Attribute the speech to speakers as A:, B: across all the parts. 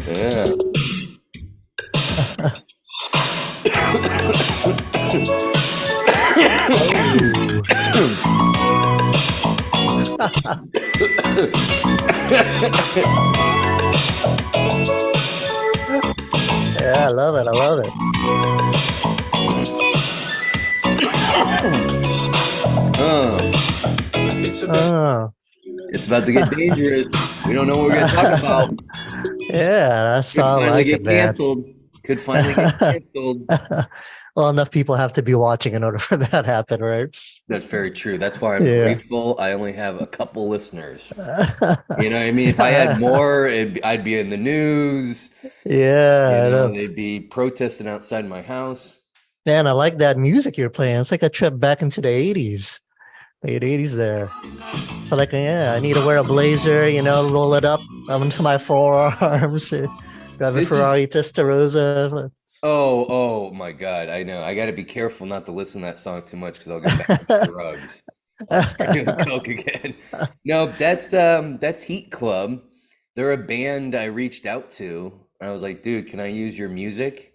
A: Yeah.
B: Oh. Yeah, I love it. I love it.
A: Uh,
B: Oh.
A: it's about to get dangerous. We don't know what we're gonna talk about.
B: Yeah, that's
A: Could
B: how I
A: finally
B: like it,
A: get
B: man.
A: canceled. Could finally get canceled.
B: Well, enough people have to be watching in order for that to happen, right?
A: That's very true. That's why I'm
B: Yeah.
A: grateful I only have a couple listeners. You know what I mean? If I had more, I'd be in the news. You
B: Yeah, I
A: know,
B: know.
A: they'd be protesting outside my house.
B: Man, I like that music you're playing. It's like a trip back into the 80s, late 80s there. So like, yeah, I need to wear a blazer, roll it up onto my forearms, drive a
A: This is
B: Ferrari Testarossa.
A: oh my God. I know. I got to be careful not to listen to that song too much because I'll get back to drugs. I'll start doing coke again. No, that's Heat Club. They're a band I reached out to. I was like, dude, can I use your music?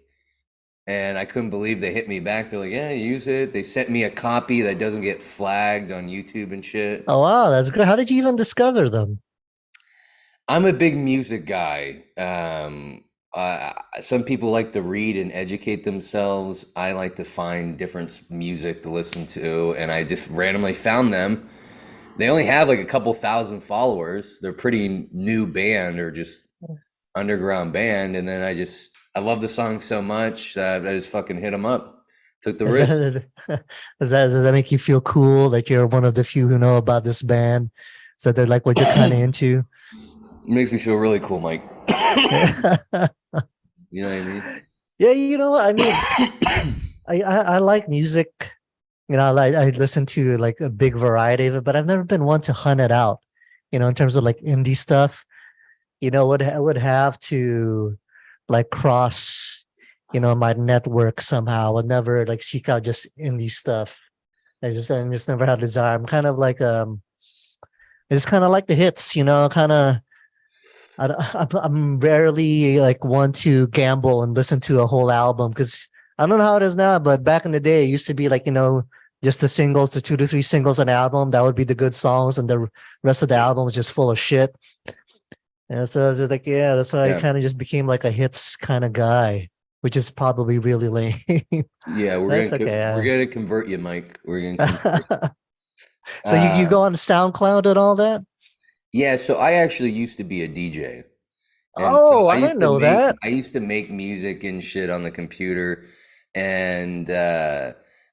A: And I couldn't believe they hit me back. They're like, yeah, use it. They sent me a copy that doesn't get flagged on YouTube and shit.
B: Oh wow, that's great. How did you even discover them?
A: I'm a big music guy. Some people like to read and educate themselves. I like to find different music to listen to, and I just randomly found them. They only have like a couple thousand followers. They're pretty new band or just underground band, and then I love the song so much that I just fucking hit them up. Took the
B: Is
A: risk.
B: that does that make you feel cool that you're one of the few who know about this band? So they're like what you're kind of into.
A: It makes me feel really cool, Mike.
B: Yeah,
A: You know what I mean?
B: I mean, I like music. I listen to like a big variety of it, but I've never been one to hunt it out. In terms of like indie stuff, would have to like cross, my network somehow. I would never like seek out just indie stuff. I just never had desire. I just kind of like the hits, kind of. I'm rarely like one to gamble and listen to a whole album because I don't know how it is now, but back in the day, it used to be like, just the singles, the 2 to 3 singles an album. That would be the good songs, and the rest of the album was just full of shit. And so it's just like, yeah, that's why I
A: Yeah.
B: kind of just became like a hits kind of guy, which is probably really lame.
A: Yeah,
B: That's
A: we're
B: okay.
A: gonna convert you, Mike. We're gonna convert you.
B: So you
A: Uh,
B: go on SoundCloud and all that?
A: yeah, so I actually used to be a DJ. And so
B: Oh, I didn't know that.
A: I used to make music and shit on the computer, and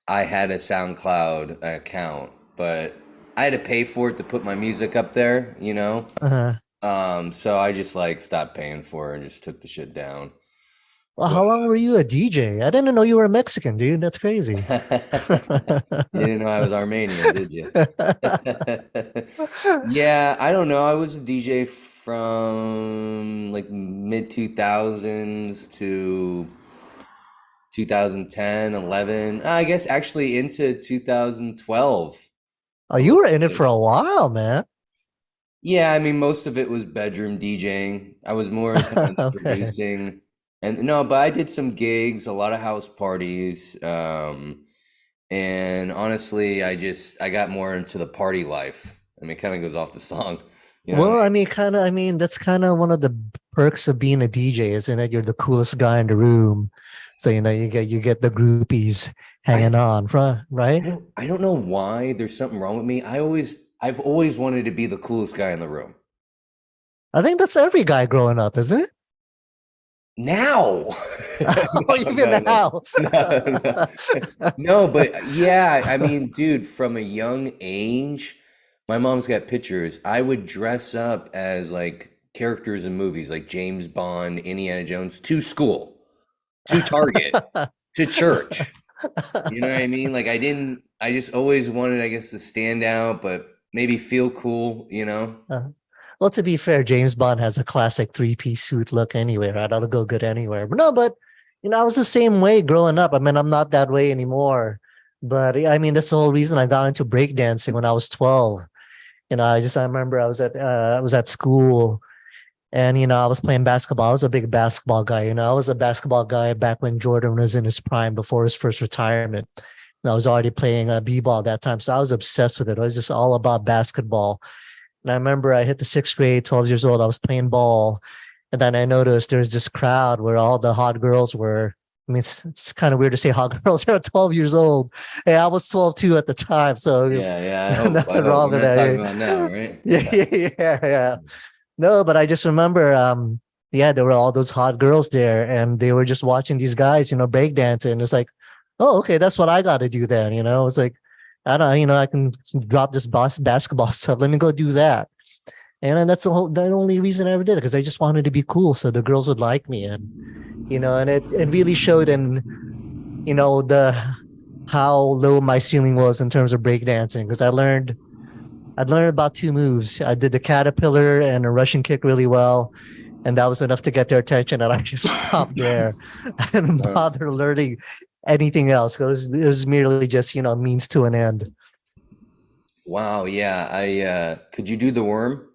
A: I had a SoundCloud account, but I had to pay for it to put my music up there, you know?
B: Uh-huh.
A: So I just like stopped paying for it and just took the shit down.
B: Well,
A: But
B: how long were you a DJ? I didn't know you were a Mexican, dude. That's crazy.
A: you didn't know I was Armenian, did you? Yeah, I don't know. I was a DJ from like mid 2000s to 2010, 11. I guess actually into 2012
B: Oh,
A: a
B: you
A: little
B: were in it
A: bit.
B: for a while, man.
A: Yeah, I mean most of it was bedroom DJing. I was more kind of the
B: Okay.
A: producing. And no, but I did some gigs, a lot of house parties. And honestly, I got more into the party life. I mean, it kind of goes off the song, you know.
B: Well, I mean, that's kind of one of the perks of being a DJ, isn't it? You're the coolest guy in the room. So, you get the groupies
A: I
B: hanging on, right?
A: I don't know why there's something wrong with me. I've always wanted to be the coolest guy in the room.
B: I think that's every guy growing up, isn't it?
A: Now.
B: Oh,
A: No,
B: even
A: no, no.
B: now.
A: No, no. No, but yeah, I mean, dude, from a young age, my mom's got pictures. I would dress up as like characters in movies like James Bond, Indiana Jones, to school, to Target, to church. You know what I mean? Like I just always wanted, I guess, to stand out, but maybe feel cool, you know?
B: Uh, well, to be fair, James Bond has a classic three-piece suit look anyway, right? That'll go good anywhere. But no, I was the same way growing up. I mean, I'm not that way anymore. But yeah, I mean, that's the whole reason I got into breakdancing when I was 12. I remember I was at school And I was playing basketball. I was a big basketball guy. I was a basketball guy back when Jordan was in his prime before his first retirement. And I was already playing b-ball at that time, so I was obsessed with it. I was just all about basketball. And I remember I hit the sixth grade, 12 years old. I was playing ball, and then I noticed there's this crowd where all the hot girls were. I mean, it's kind of weird to say hot girls are 12 years old. Hey, I was 12 too at the time, so there's
A: Yeah, yeah. I hope. I
B: nothing
A: hope
B: wrong
A: we're
B: with
A: not talking
B: that.
A: about now, right?
B: Yeah,
A: Yeah.
B: yeah, yeah, yeah. No, but I just remember, yeah, there were all those hot girls there, and they were just watching these guys, break dancing. It's like, oh, okay, that's what I got to do then. It's like, I don't, I can drop this basketball stuff. Let me go do that. And then that's the only reason I ever did it because I just wanted to be cool, so the girls would like me, and and it really showed in the how low my ceiling was in terms of breakdancing because I'd learned about two moves. I did the caterpillar and a Russian kick really well, and that was enough to get their attention. And I just stopped there. I didn't
A: Uh,
B: bother learning anything else because it was merely just means to an end.
A: wow. Yeah. I could you do the worm?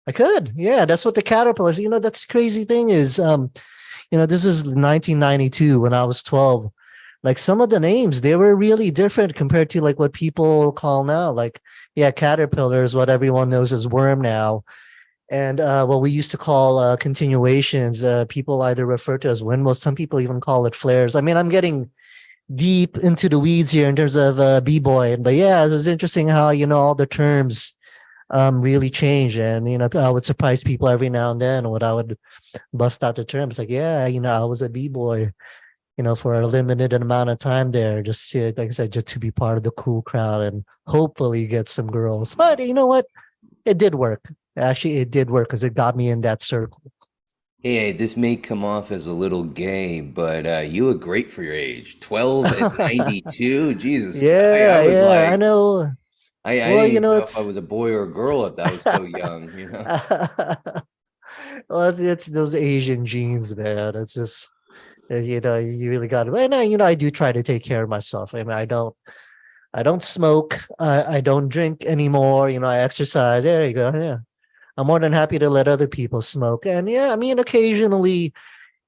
B: I could, yeah. That's what the caterpillars. That's the crazy thing is, this is 1992 when I was 12. Like some of the names, they were really different compared to like what people call now. Like, yeah, caterpillar is what everyone knows as worm now. And what we used to call continuations, people either refer to as windmills. Some people even call it flares. I mean, I'm getting deep into the weeds here in terms of b-boy, but yeah, it was interesting how all the terms really change, and I would surprise people every now and then when I would bust out the terms like, yeah, I was a b-boy, for a limited amount of time there, just to, like I said, just to be part of the cool crowd and hopefully get some girls. But you know what? It did work. Actually, it did work because it got me in that circle.
A: Hey, this may come off as a little gay, but you look great for your age. 12 and 92? Jesus, guy. I
B: Yeah,
A: was
B: yeah, I
A: like,
B: know.
A: I
B: Well,
A: didn't even know if I
B: it's
A: was a boy or a girl if I was so young, you know?
B: well, it's those Asian genes, man. It's just you really got to. And I do try to take care of myself. I mean, I don't smoke. I don't drink anymore. I exercise. There you go. Yeah, I'm more than happy to let other people smoke. And yeah, I mean, occasionally,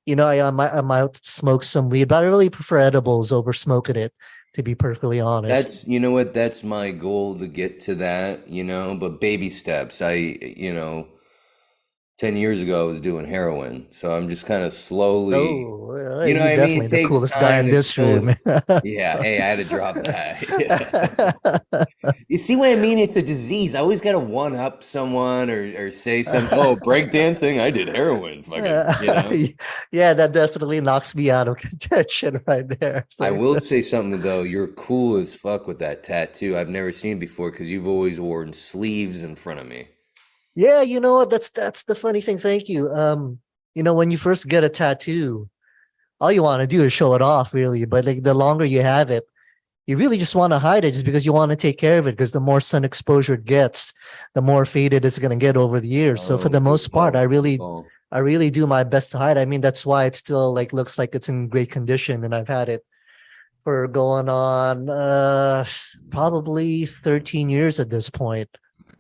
B: I might smoke some weed, but I really prefer edibles over smoking it. To be perfectly honest.
A: You know what, that's my goal to get to that, but baby steps. 10 years ago I was doing heroin, so I'm just kind of slowly,
B: Oh,
A: you know
B: you
A: what I mean?
B: definitely
A: It
B: the
A: takes
B: coolest guy
A: time
B: in
A: to
B: this room.
A: slowly, yeah, hey, I had to drop that. Yeah. You see what I mean? It's a disease. I always got to one up someone or say something. Oh, breakdancing, I did heroin. Fucking,
B: Yeah, that definitely knocks me out of contention right there.
A: I
B: So
A: will say something though. You're cool as fuck with that tattoo. I've never seen it before because you've always worn sleeves in front of me.
B: yeah, you know what? That's the funny thing. Thank you. When you first get a tattoo, all you want to do is show it off, really. But like the longer you have it, you really just want to hide it just because you want to take care of it. Because the more sun exposure it gets, the more faded it's going to get over the years. So for
A: Oh,
B: the
A: good
B: most part, I
A: call. Good
B: really,
A: call.
B: I really do my best to hide. I mean, that's why it still like looks like it's in great condition, and I've had it for going on probably 13 years at this point.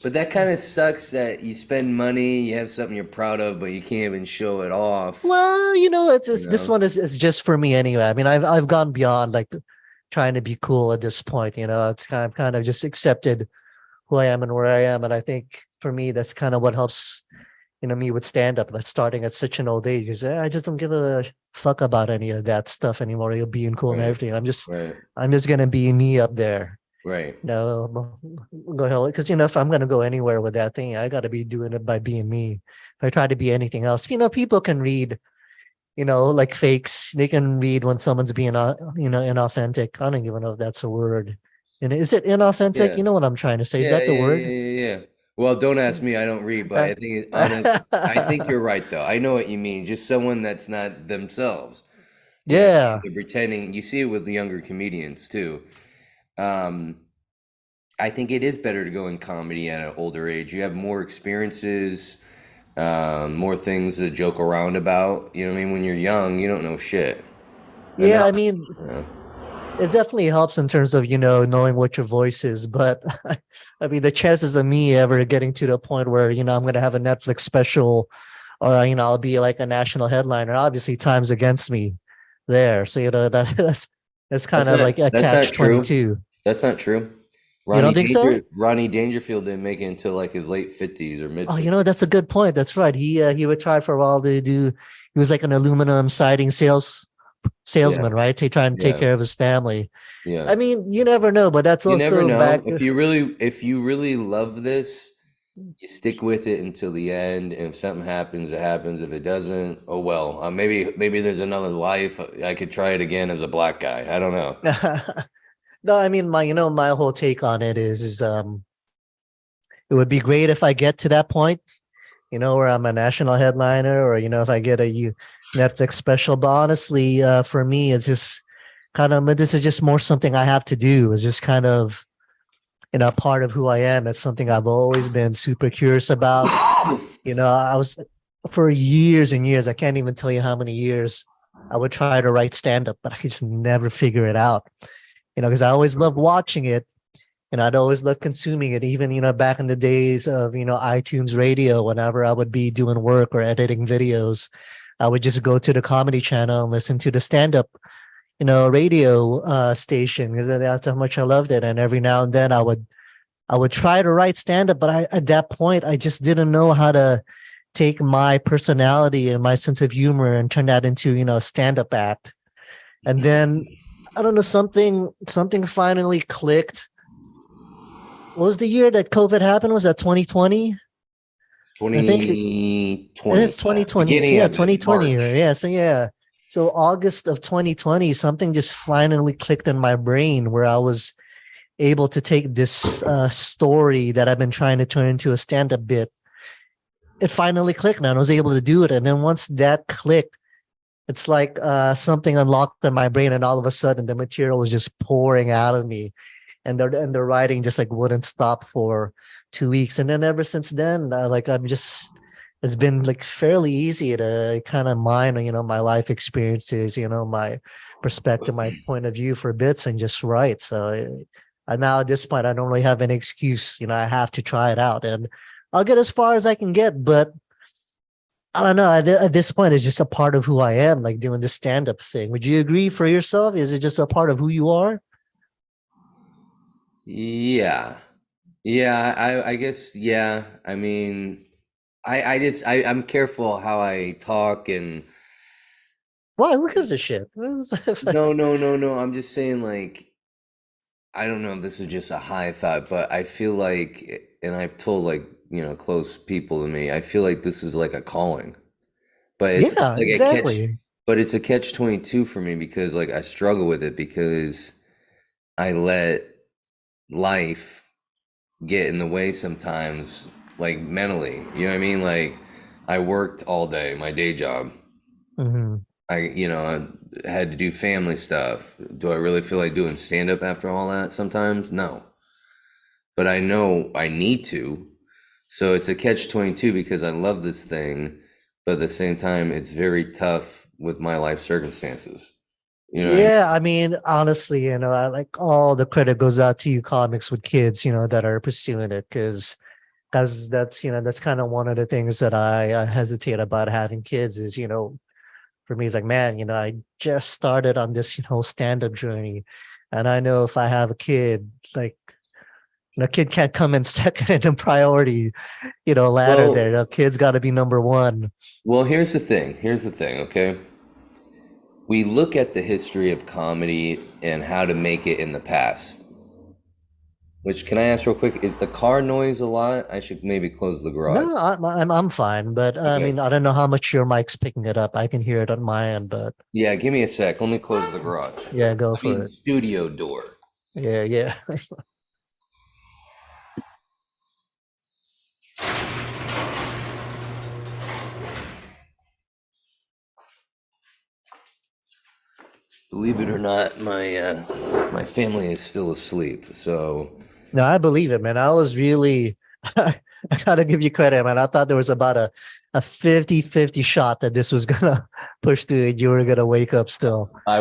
A: But that kind of sucks that you spend money, you have something you're proud of, but you can't even show it off,
B: Well,
A: you
B: it's this
A: know?
B: one is just for me anyway. I mean, I've gone beyond like trying to be cool at this point. It's kind of just accepted who I am and where I am, and I think for me that's kind of what helps me with stand up. Like starting at such an old age, because I just don't give a fuck about any of that stuff anymore. You're being cool and
A: Right,
B: everything.
A: right,
B: I'm just gonna be me up there.
A: right.
B: No, go ahead. Because if I'm gonna go anywhere with that thing, I got to be doing it by being me. If I try to be anything else, people can read. Like fakes. They can read when someone's being, inauthentic. I don't even know if that's a word. And is it inauthentic?
A: Yeah.
B: You know what I'm trying to say? Is
A: Yeah,
B: that the
A: yeah,
B: word?
A: yeah, yeah, yeah. Well, don't ask me. I don't read, but I think you're right though. I know what you mean. Just someone that's not themselves.
B: Yeah.
A: They're pretending. You see it with the younger comedians too. Um, I think it is better to go in comedy at an older age. You have more experiences, more things to joke around about. You know what I mean? When you're young, you don't know shit. And
B: Yeah,
A: now,
B: I mean, it definitely helps in terms of, knowing what your voice is. But I mean, the chances of me ever getting to the point where, I'm going to have a Netflix special or I'll be like a national headliner. Obviously, time's against me there, so that's kind of like a
A: That's
B: catch
A: not
B: twenty
A: true.
B: two.
A: That's not true.
B: You don't think so?
A: Ronnie Dangerfield didn't make it until like his late 50s or mid
B: Oh,
A: 50s.
B: that's a good point. That's right. He retired for a while to do. He was like an aluminum siding
A: Yeah.
B: salesman, right? To try and take
A: Yeah.
B: care of his family.
A: Yeah.
B: I mean, you never know, but that's
A: You never
B: also
A: know.
B: back.
A: If you really love this, you stick with it until the end. And if something happens, it happens. If it doesn't, oh well. Maybe there's another life. I could try it again as a black guy. I don't know.
B: No, I mean my whole take on it is it would be great if I get to that point, where I'm a national headliner, or if I get a Netflix special. But honestly, for me, it's just kind of this is just more something I have to do. It's just kind of part of who I am. It's something I've always been super curious about. I was for years and years. I can't even tell you how many years I would try to write stand up, but I could just never figure it out. Because I always loved watching it, and I'd always loved consuming it. Even back in the days of iTunes Radio, whenever I would be doing work or editing videos, I would just go to the comedy channel and listen to the stand up radio station, because that's how much I loved it. And every now and then I would try to write stand up, but at that point I just didn't know how to take my personality and my sense of humor and turn that into a stand up act. And then I don't know, something finally clicked. What was the year that COVID happened? Was that 2020? I think it
A: 2020.
B: is
A: Yeah.
B: 2020.
A: Beginning
B: Yeah,
A: of it,
B: 2020.
A: March.
B: Yeah. So yeah. So August of 2020, something just finally clicked in my brain where I was able to take this story that I've been trying to turn into a stand-up bit. It finally clicked, man. I was able to do it. And then once that clicked, it's like something unlocked in my brain, and all of a sudden the material was just pouring out of me. And the writing just like wouldn't stop for 2 weeks. And then ever since then, like I'm just it's been like fairly easy to kind of mine, my life experiences, my perspective, my point of view for bits, and just write. So and now at this point, I don't really have any excuse. I have to try it out, and I'll get as far as I can get. But I don't know. At this point, it's just a part of who I am, like doing the stand up thing. Would you agree for yourself? Is it just a part of who you are?
A: Yeah. Yeah, I guess yeah. I mean, I'm careful how I talk and
B: Why? Who gives a shit?
A: no. I'm just saying like I don't know if this is just a high thought, but I feel like and I've told like, close people to me, I feel like this is like a calling. But it's
B: Yeah,
A: like a catch
B: exactly.
A: but it's a catch 22 for me because like I struggle with it because I let life get in the way sometimes, like mentally. You know what I mean? Like I worked all day, my day job.
B: Hmm.
A: I had to do family stuff. Do I really feel like doing stand up after all that sometimes? No. But I know I need to. So it's a catch 22 because I love this thing, but at the same time, it's very tough with my life circumstances. You know what I mean?
B: Yeah, I mean, honestly, I like all the credit goes out to you comics with kids, that are pursuing it, because that's kind of one of the things that I hesitate about having kids is, for me, it's like, man, I just started on this, stand-up journey. And I know if I have a kid, like, kid can't come in second in priority, ladder there.
A: Well,
B: Kid's got to be number one.
A: well, here's the thing. Here's the thing, okay? We look at the history of comedy and how to make it in the past. Which can I ask real quick? Is the car noise a lot? I should maybe close the garage.
B: No, I'm fine, but I
A: Okay.
B: mean, I don't know how much your mic's picking it up. I can hear it on my end, but
A: Yeah, give me a sec. Let me close the garage.
B: yeah, go
A: I
B: for
A: mean,
B: it.
A: studio door.
B: Yeah, yeah.
A: Believe it or not, my family is still asleep. So
B: No, I believe it, man. I was really, I gotta give you credit, man. I thought there was about a 50-50 shot that this was gonna push through and you were gonna wake up still.
A: I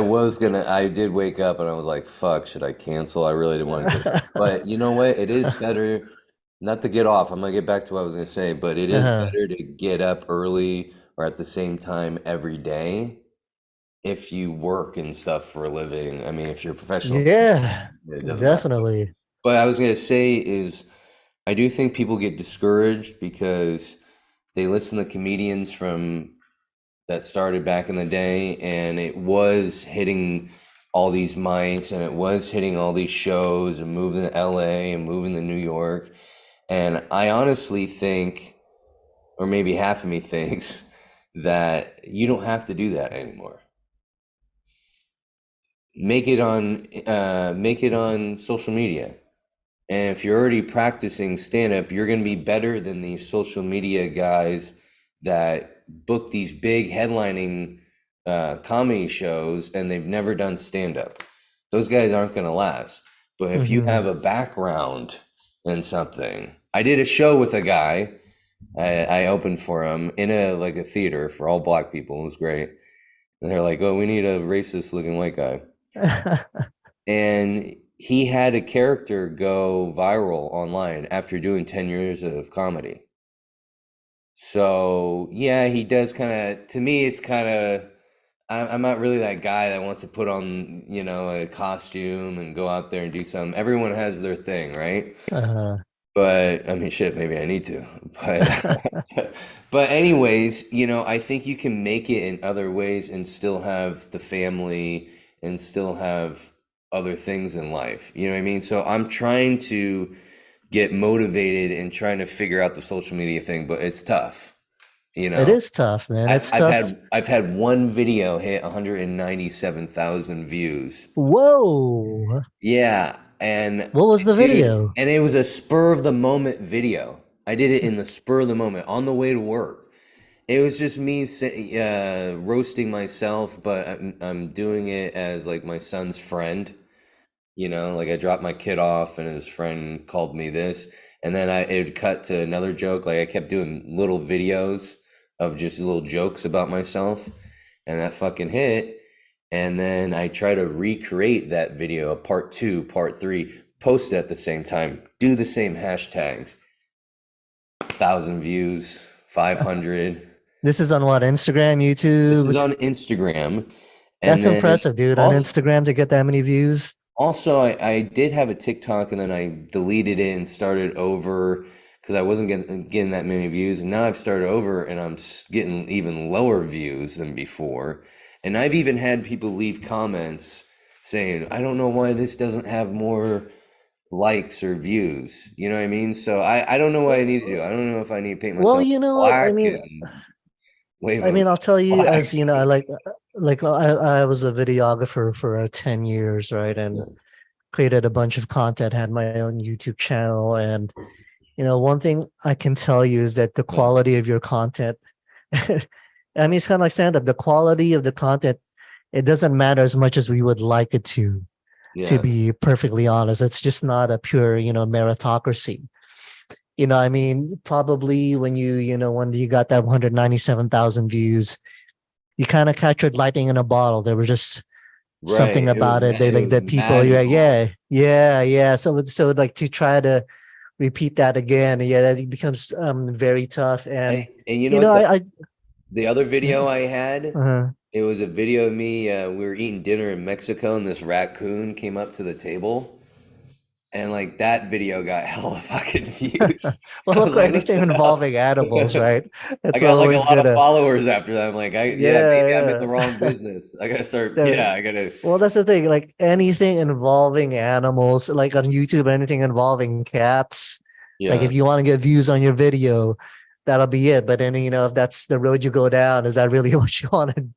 A: did wake up and I was like, fuck, should I cancel? I really didn't want to do it. But you know what? It is better. Not to get off, I'm gonna get back to what I was gonna say, but it is
B: Uh,
A: better to get up early or at the same time every day if you work and stuff for a living. I mean, if you're a professional athlete,
B: yeah,
A: it doesn't matter.
B: definitely.
A: But I was gonna say is I do think people get discouraged because they listen to comedians from that started back in the day, and it was hitting all these mics and it was hitting all these shows and moving to LA and moving to New York. And I honestly think, or maybe half of me thinks, that you don't have to do that anymore. Make it on social media. And if you're already practicing stand up, you're going to be better than these social media guys that book these big headlining comedy shows and they've never done stand up. Those guys aren't going to last. But if you
B: Hmm.
A: have a background in something, I did a show with a guy. I opened for him in a like a theater for all black people. It was great. And they're like, "Oh, we need a racist looking white guy." And he had a character go viral online after doing 10 years of comedy. So, yeah, he does kind of, to me, it's kind of, I'm not really that guy that wants to put on, a costume and go out there and do something. Everyone has their thing, right?
B: uh,
A: But I mean, shit, maybe I need to. But but anyways, I think you can make it in other ways and still have the family and still have other things in life. You know what I mean? So I'm trying to get motivated and trying to figure out the social media thing, but it's tough. You
B: it
A: know,
B: is tough, man.
A: I've
B: It's
A: I've
B: tough.
A: had I've had one video hit 197,000 views.
B: Whoa.
A: Yeah, and
B: What was the
A: dude,
B: video?
A: and it was a spur of the moment video. I did it in the spur of the moment on the way to work. It was just me roasting myself, but I'm doing it as like my son's friend. Like I dropped my kid off and his friend called me this, and then it would cut to another joke. Like I kept doing little videos of just little jokes about myself, and that fucking hit. And then I try to recreate that video, part two, part three, post it at the same time, do the same hashtags, 1,000 views, 500.
B: This is on what, Instagram,
A: This is
B: YouTube?
A: on Instagram, and
B: That's
A: then
B: impressive, dude. On
A: also.
B: Instagram to get that many views.
A: Also, I did have a TikTok and then I deleted it and started over because I wasn't getting that many views. And now I've started over and I'm getting even lower views than before. And I've even had people leave comments saying, I don't know why this doesn't have more likes or views. You know what I mean? So I don't know what I need to do. I don't know if I need to paint
B: Well,
A: myself
B: you know what?
A: black and wave
B: I
A: a
B: mean, I'll tell you,
A: flag.
B: as you know, I was a videographer for 10 years, right? And created a bunch of content, had my own YouTube channel. And, one thing I can tell you is that the
A: Yeah,
B: quality of your content, I mean, it's kind of like stand up. The quality of the content, it doesn't matter as much as we would like it to
A: yeah,
B: be perfectly honest. It's just not a pure, meritocracy. I mean, probably when you got that 197,000 views, you kind of captured lightning in a bottle. There was just
A: right.
B: something about it. They
A: It
B: like
A: was
B: that people, yeah,
A: magical.
B: yeah, yeah, yeah. So like to try to repeat that again, yeah, that becomes very tough. And
A: And you know
B: you
A: what
B: know, I
A: the other video I had,
B: uh,
A: it was a video of me. We were eating dinner in Mexico, and this raccoon came up to the table, and like that video got hella fucking views.
B: well,
A: I
B: look,
A: was like, "What
B: anything
A: the
B: involving animals,
A: hell?"
B: right?
A: I
B: It's
A: got like a
B: always
A: lot of
B: gonna,
A: followers after that. I'm like, yeah, maybe I'm in the
B: yeah,
A: wrong
B: yeah.
A: business. I gotta start.
B: The-
A: Yeah, I gotta.
B: well, that's the thing. Like anything involving animals, like on YouTube, anything involving cats. Like if
A: Yeah.
B: you want to get views on your video, that'll be it. But then, if that's the road you go down, is that really what you want to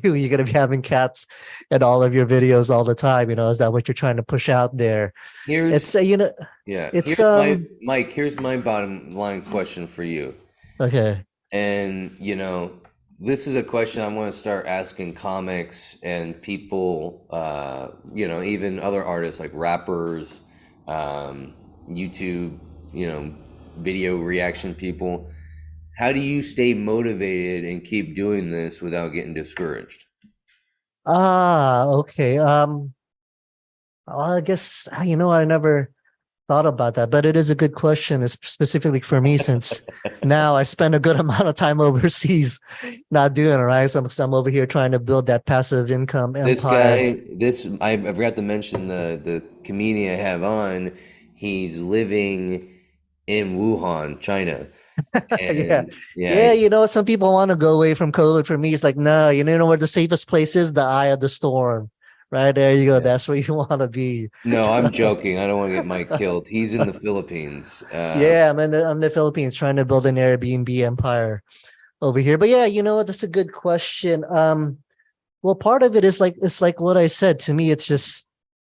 B: do? You're gonna be having cats in all of your videos all the time. Is that what you're trying to push out there?
A: Here's
B: It's
A: yeah.
B: it's
A: Here's my Mike. Here's my bottom line question for you.
B: okay.
A: And, this is a question I want to start asking comics and people, even other artists like rappers, YouTube, you know, video reaction people. How do you stay motivated and keep doing this without getting discouraged?
B: Okay. I guess I never. thought about that, but it is a good question, specifically for me, since now I spend a good amount of time overseas not doing it, right? So I'm over here trying to build that passive income
A: This
B: empire.
A: guy, this I forgot to mention the comedian I have on. He's living in Wuhan, China,
B: Yeah.
A: and yeah,
B: Yeah, some people want to go away from COVID. For me, it's like, no, you know where the safest place is? The eye of the storm. Right there you go.
A: yeah.
B: That's where you want to be.
A: No, I'm joking. I don't want to get Mike killed. He's in the Philippines.
B: Yeah, I'm in the Philippines trying to build an Airbnb empire over here. But yeah, that's a good question. Well, part of it is like it's like what I said. To me, it's just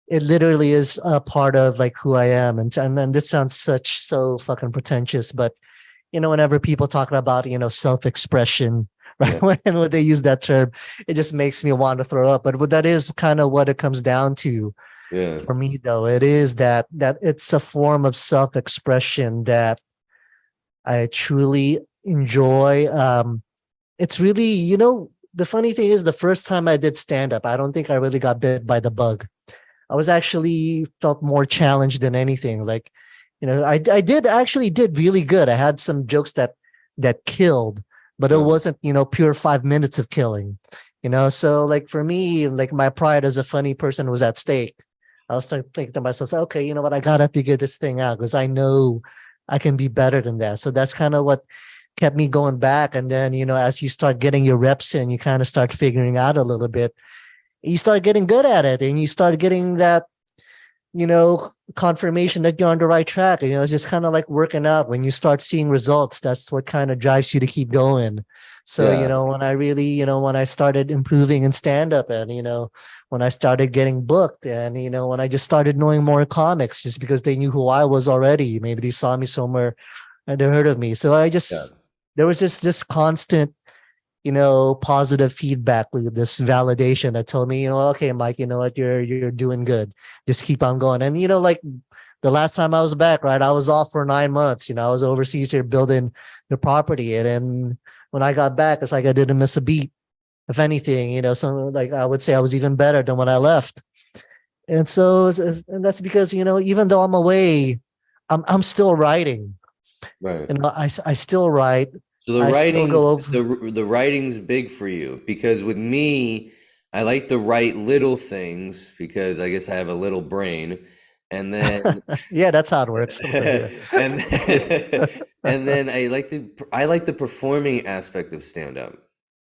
B: it literally is a part of like who I am. And then this sounds so fucking pretentious, but whenever people talking about, self-expression, right?
A: Yeah,
B: When they use that term, it just makes me want to throw up. But that is kind of what it comes down to
A: yeah,
B: for me, though. It is that it's a form of self-expression that I truly enjoy. It's really, the funny thing is the first time I did stand up, I don't think I really got bit by the bug. I was actually felt more challenged than anything. Like, I did actually did really good. I had some jokes that killed, but it
A: uh,
B: wasn't, pure 5 minutes of killing. So like for me, like my pride as a funny person was at stake. I was like thinking to myself, okay, you know what, I gotta figure this thing out because I know I can be better than that. So that's kind of what kept me going back. And then, as you start getting your reps in, you kind of start figuring out a little bit, you start getting good at it, and you start getting that confirmation that you're on the right track. It's just kind of like working out. When you start seeing results, that's what kind of drives you to keep going. So
A: yeah,
B: when I really, when I started improving in stand up, and when I started getting booked, and when I just started knowing more comics just because they knew who I was already, maybe they saw me somewhere and they heard of me. So
A: yeah,
B: there was just this constant, positive feedback with this validation that told me, okay, Mike, you know what, you're doing good. Just keep on going. And like the last time I was back, right, I was off for 9 months. I was overseas here building the property, and then when I got back, it's like I didn't miss a beat. If anything, some like I would say I was even better than when I left. And so, and that's because even though I'm away, I'm still writing.
A: right.
B: I still write.
A: So the
B: I still
A: writing,
B: go over.
A: the writing's big for you because with me, I like to write little things because I guess I have a little brain, and then
B: Yeah, that's how it works over here.
A: and then, and then I like the performing aspect of stand up.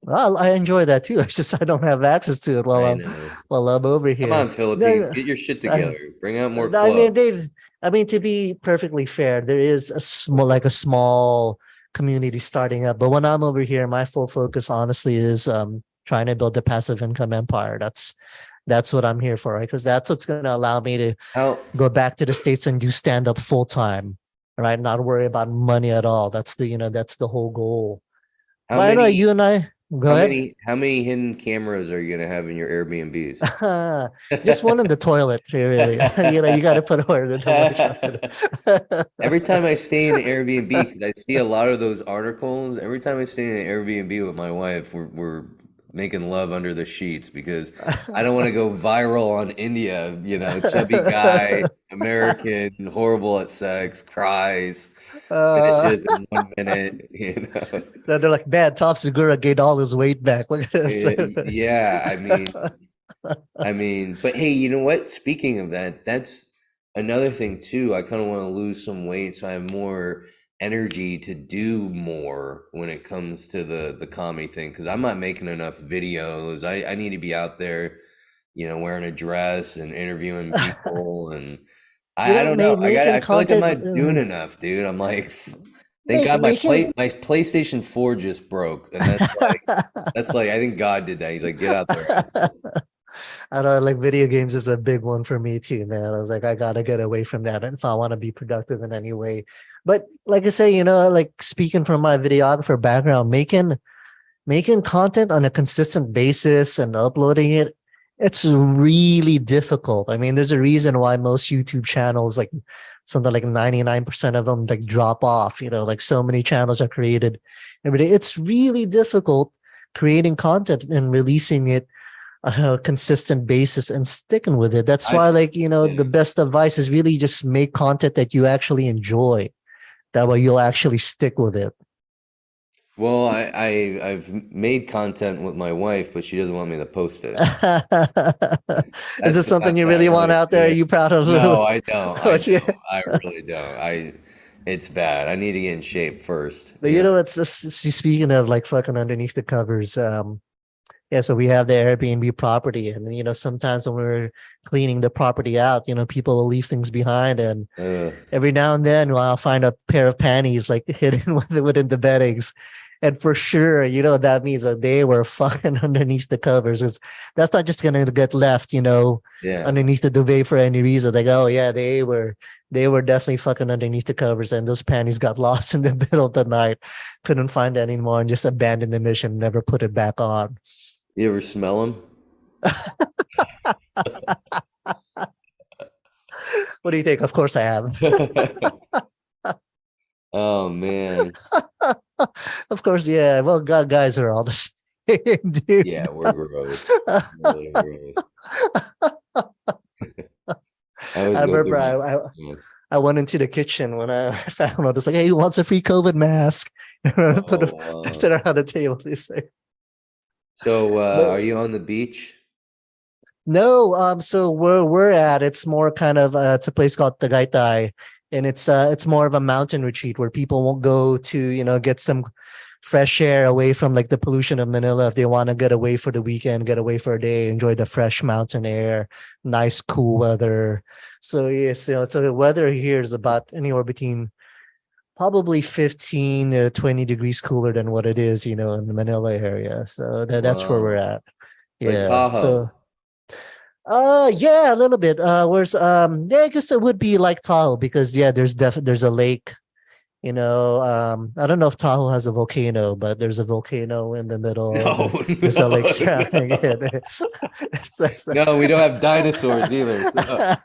B: Well, I enjoy that too. It's just I don't have access to it while
A: I
B: I'm
A: know.
B: while I'm over
A: Come
B: here.
A: on, Philippines,
B: No,
A: get your shit
B: I,
A: together. Bring out more
B: I mean,
A: clubs.
B: to be perfectly fair, there is a small community starting up. But when I'm over here, my full focus, honestly, is trying to build the passive income empire. That's what I'm here for, right? Because that's what's going to allow me to
A: How
B: go back to the States and do stand up full time, right? Not worry about money at all. That's the whole goal.
A: how
B: But I know
A: many
B: you and I go ahead.
A: how many hidden cameras are you gonna have in your Airbnbs?
B: Just one in the toilet, really. You got to put where nobody trusts it.
A: Every time I stay in an Airbnb, because I see a lot of those articles, every time I stay in an Airbnb with my wife, we're making love under the sheets because I don't want to go viral on India, chubby guy, American, horrible at sex, cries,
B: uh,
A: finishes in 1 minute.
B: they're like, man, Tom Segura gained all his weight back. Look at this.
A: Yeah, I mean, but hey, you know what? Speaking of that, that's another thing too. I kind of want to lose some weight so I have more energy to do more when it comes to the comedy thing because I'm not making enough videos. I need to be out there, wearing a dress and interviewing people and I don't know.
B: Making
A: I feel like I'm
B: content,
A: not doing enough, dude. I'm like, thank
B: make
A: God
B: making.
A: my PlayStation 4 just broke and that's like I think God did that. He's like, get out there, asshole.
B: I know, like video games is a big one for me too, man. I was like, I gotta get away from that if I want to be productive in any way. But like I say, like speaking from my videographer background, making content on a consistent basis and uploading it, it's really difficult. I mean, there's a reason why most YouTube channels, like something like 99% of them, like drop off. Like so many channels are created every day. It's really difficult creating content and releasing it a consistent basis and sticking with it. That's
A: I
B: why, like, the
A: yeah.
B: best advice is really just make content that you actually enjoy. That way you'll actually stick with it.
A: Well, I've made content with my wife, but she doesn't want me to post it.
B: Is
A: That's
B: this
A: the
B: something
A: fact
B: you
A: that I
B: really want
A: really
B: out there? Are
A: feel.
B: you proud of
A: No, I don't. I
B: what you?
A: don't. I really don't. It's bad. I need to get in shape first,
B: But it's just, speaking of like fucking underneath the covers. Yeah, so we have the Airbnb property, and sometimes when we're cleaning the property out, people will leave things behind, and every now and then, I'll find a pair of panties like hidden within the beddings, and for sure, that means that they were fucking underneath the covers. Because that's not just gonna get left,
A: yeah.
B: underneath the duvet for any reason. Like, oh yeah, they were definitely fucking underneath the covers, and those panties got lost in the middle of the night, couldn't find it anymore, and just abandoned the mission, never put it back on.
A: You ever smell them?
B: What do you think? Of course I have.
A: Oh man.
B: Of course, yeah. Well, guys are all the same, dude.
A: Yeah, we're gross. Really gross. I always
B: I
A: go through
B: remember
A: my
B: I, I
A: yeah.
B: I went into the kitchen when I found out it's like, hey, who wants a free COVID mask? Put
A: Oh
B: them,
A: wow.
B: sit around the table. They say,
A: So
B: but
A: are you on the beach?
B: no, so where we're at, it's more kind of it's a place called Tagaytay, and it's more of a mountain retreat where people won't go to get some fresh air away from like the pollution of Manila. If they want to get away for the weekend, get away for a day, enjoy the fresh mountain air, nice cool weather. So yes, so the weather here is about anywhere between probably 15 to 20 degrees cooler than what it is, in the Manila area. So that's where we're
A: Wow.
B: at.
A: Like
B: Yeah. So
A: Tahoe.
B: yeah, a little bit. Where's yeah, I guess it would be like Tahoe because yeah, there's a lake. I don't know if Tahoe has a volcano, but there's a volcano in the middle, and
A: No,
B: there's a lake
A: no,
B: surrounding
A: no.
B: it. It's
A: No, we don't have dinosaurs either. So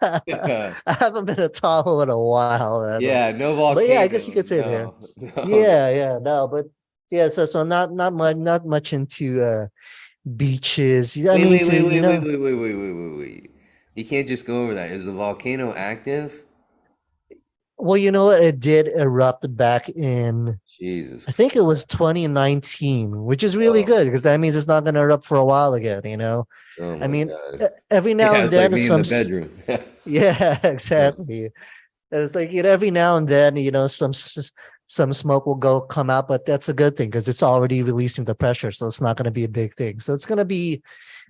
B: I haven't been to Tahoe in a while, man.
A: yeah, no
B: But yeah, I guess you
A: volcanoes.
B: could say that.
A: No, no.
B: Yeah, no, but yeah, so not much into beaches. I
A: Wait,
B: mean,
A: wait,
B: to
A: wait, wait, wait, wait, wait, wait, wait, wait, wait. You can't just go over that. Is the volcano active?
B: well, you know what? It did erupt back in,
A: Jesus
B: I think it
A: Christ.
B: was 2019, which is really
A: Oh,
B: good because that means it's not going to erupt for a while again.
A: oh
B: I
A: my
B: mean,
A: God.
B: every now
A: Yeah,
B: and
A: it's like
B: then
A: me in the bedroom.
B: yeah,
A: Yeah.
B: exactly. It's like, every now and then, some smoke will come out, but that's a good thing because it's already releasing the pressure, so it's not going to be a big thing. So it's gonna be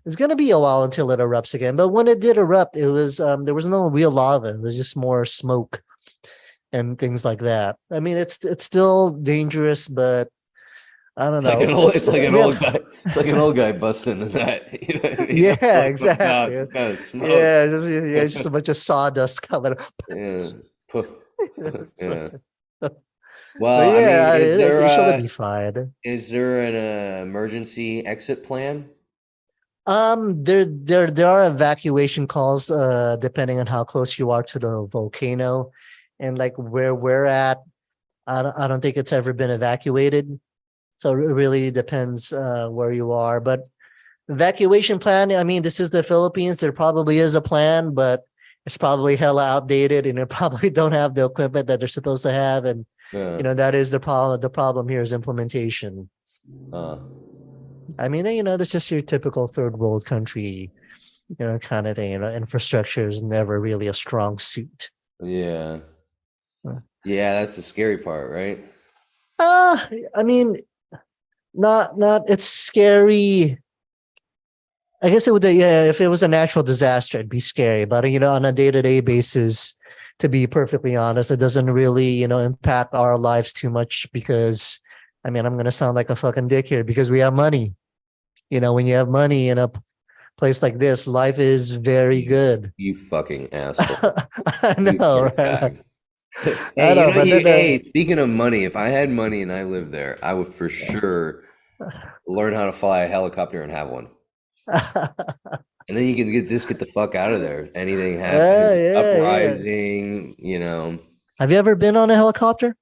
B: a while until it erupts again. But when it did erupt, it was there was no real lava. It was just more smoke and things like that. I mean, it's still dangerous, but I don't know.
A: It's
B: It's
A: like an
B: real.
A: old guy. It's like an old guy busting the nut. You know what I mean?
B: Yeah,
A: No, it's
B: exactly.
A: just kind of smoke.
B: Yeah, it's just a bunch of sawdust coming up.
A: Yeah. Yeah.
B: But
A: Well, I mean,
B: yeah, it should be fine.
A: is there an emergency exit plan?
B: There are evacuation calls depending on how close you are to the volcano, and like where we're at, I don't think it's ever been evacuated. So it really depends where you are. But evacuation plan, I mean, this is the Philippines. There probably is a plan, but it's probably hella outdated, and they probably don't have the equipment that they're supposed to have. And
A: Uh,
B: that is the problem. The problem here is implementation.
A: uh,
B: I mean, that's just your typical third world country, kind of thing. Infrastructure is never really a strong suit.
A: yeah.
B: Uh,
A: Yeah, that's the scary part, right?
B: I mean, not. It's scary. I guess it would. Yeah, if it was a natural disaster, it'd be scary. But on a day-to-day basis, to be perfectly honest, it doesn't really impact our lives too much because, I mean, I'm gonna sound like a fucking dick here because we have money. When you have money in a place like this, life is very
A: You,
B: good.
A: you fucking asshole.
B: I
A: You
B: know, right?
A: dirtbag.
B: I
A: Hey,
B: know, but then
A: hey, speaking of money, if I had money and I lived there, I would for sure learn how to fly a helicopter and have one. And then you can get the fuck out of there. If anything happens,
B: yeah.
A: uprising.
B: Have you ever been on a helicopter?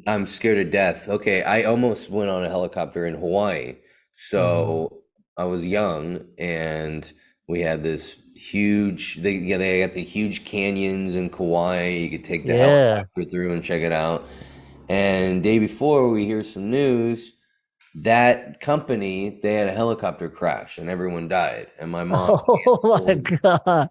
A: I'm scared to death. Okay, I almost went on a helicopter in Hawaii.
B: Mhm.
A: So, I was young, and we had this huge. They got the huge canyons in Kauai. You could take the
B: Yeah.
A: helicopter through and check it out. And day before, we hear some news that company they had a helicopter crash and everyone died. And my mom
B: Oh my
A: canceled.
B: God.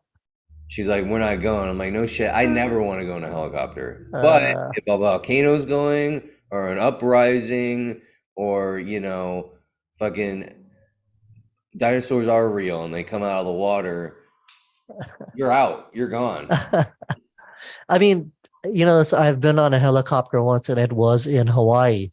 A: She's like, "We're not going." I'm like, "No shit. I never want to go in a helicopter. But
B: Uh,
A: if a volcano's going, or an uprising, or fucking dinosaurs are real and they come out of the water, you're out. You're gone."
B: I mean, so I've been on a helicopter once and it was in Hawaii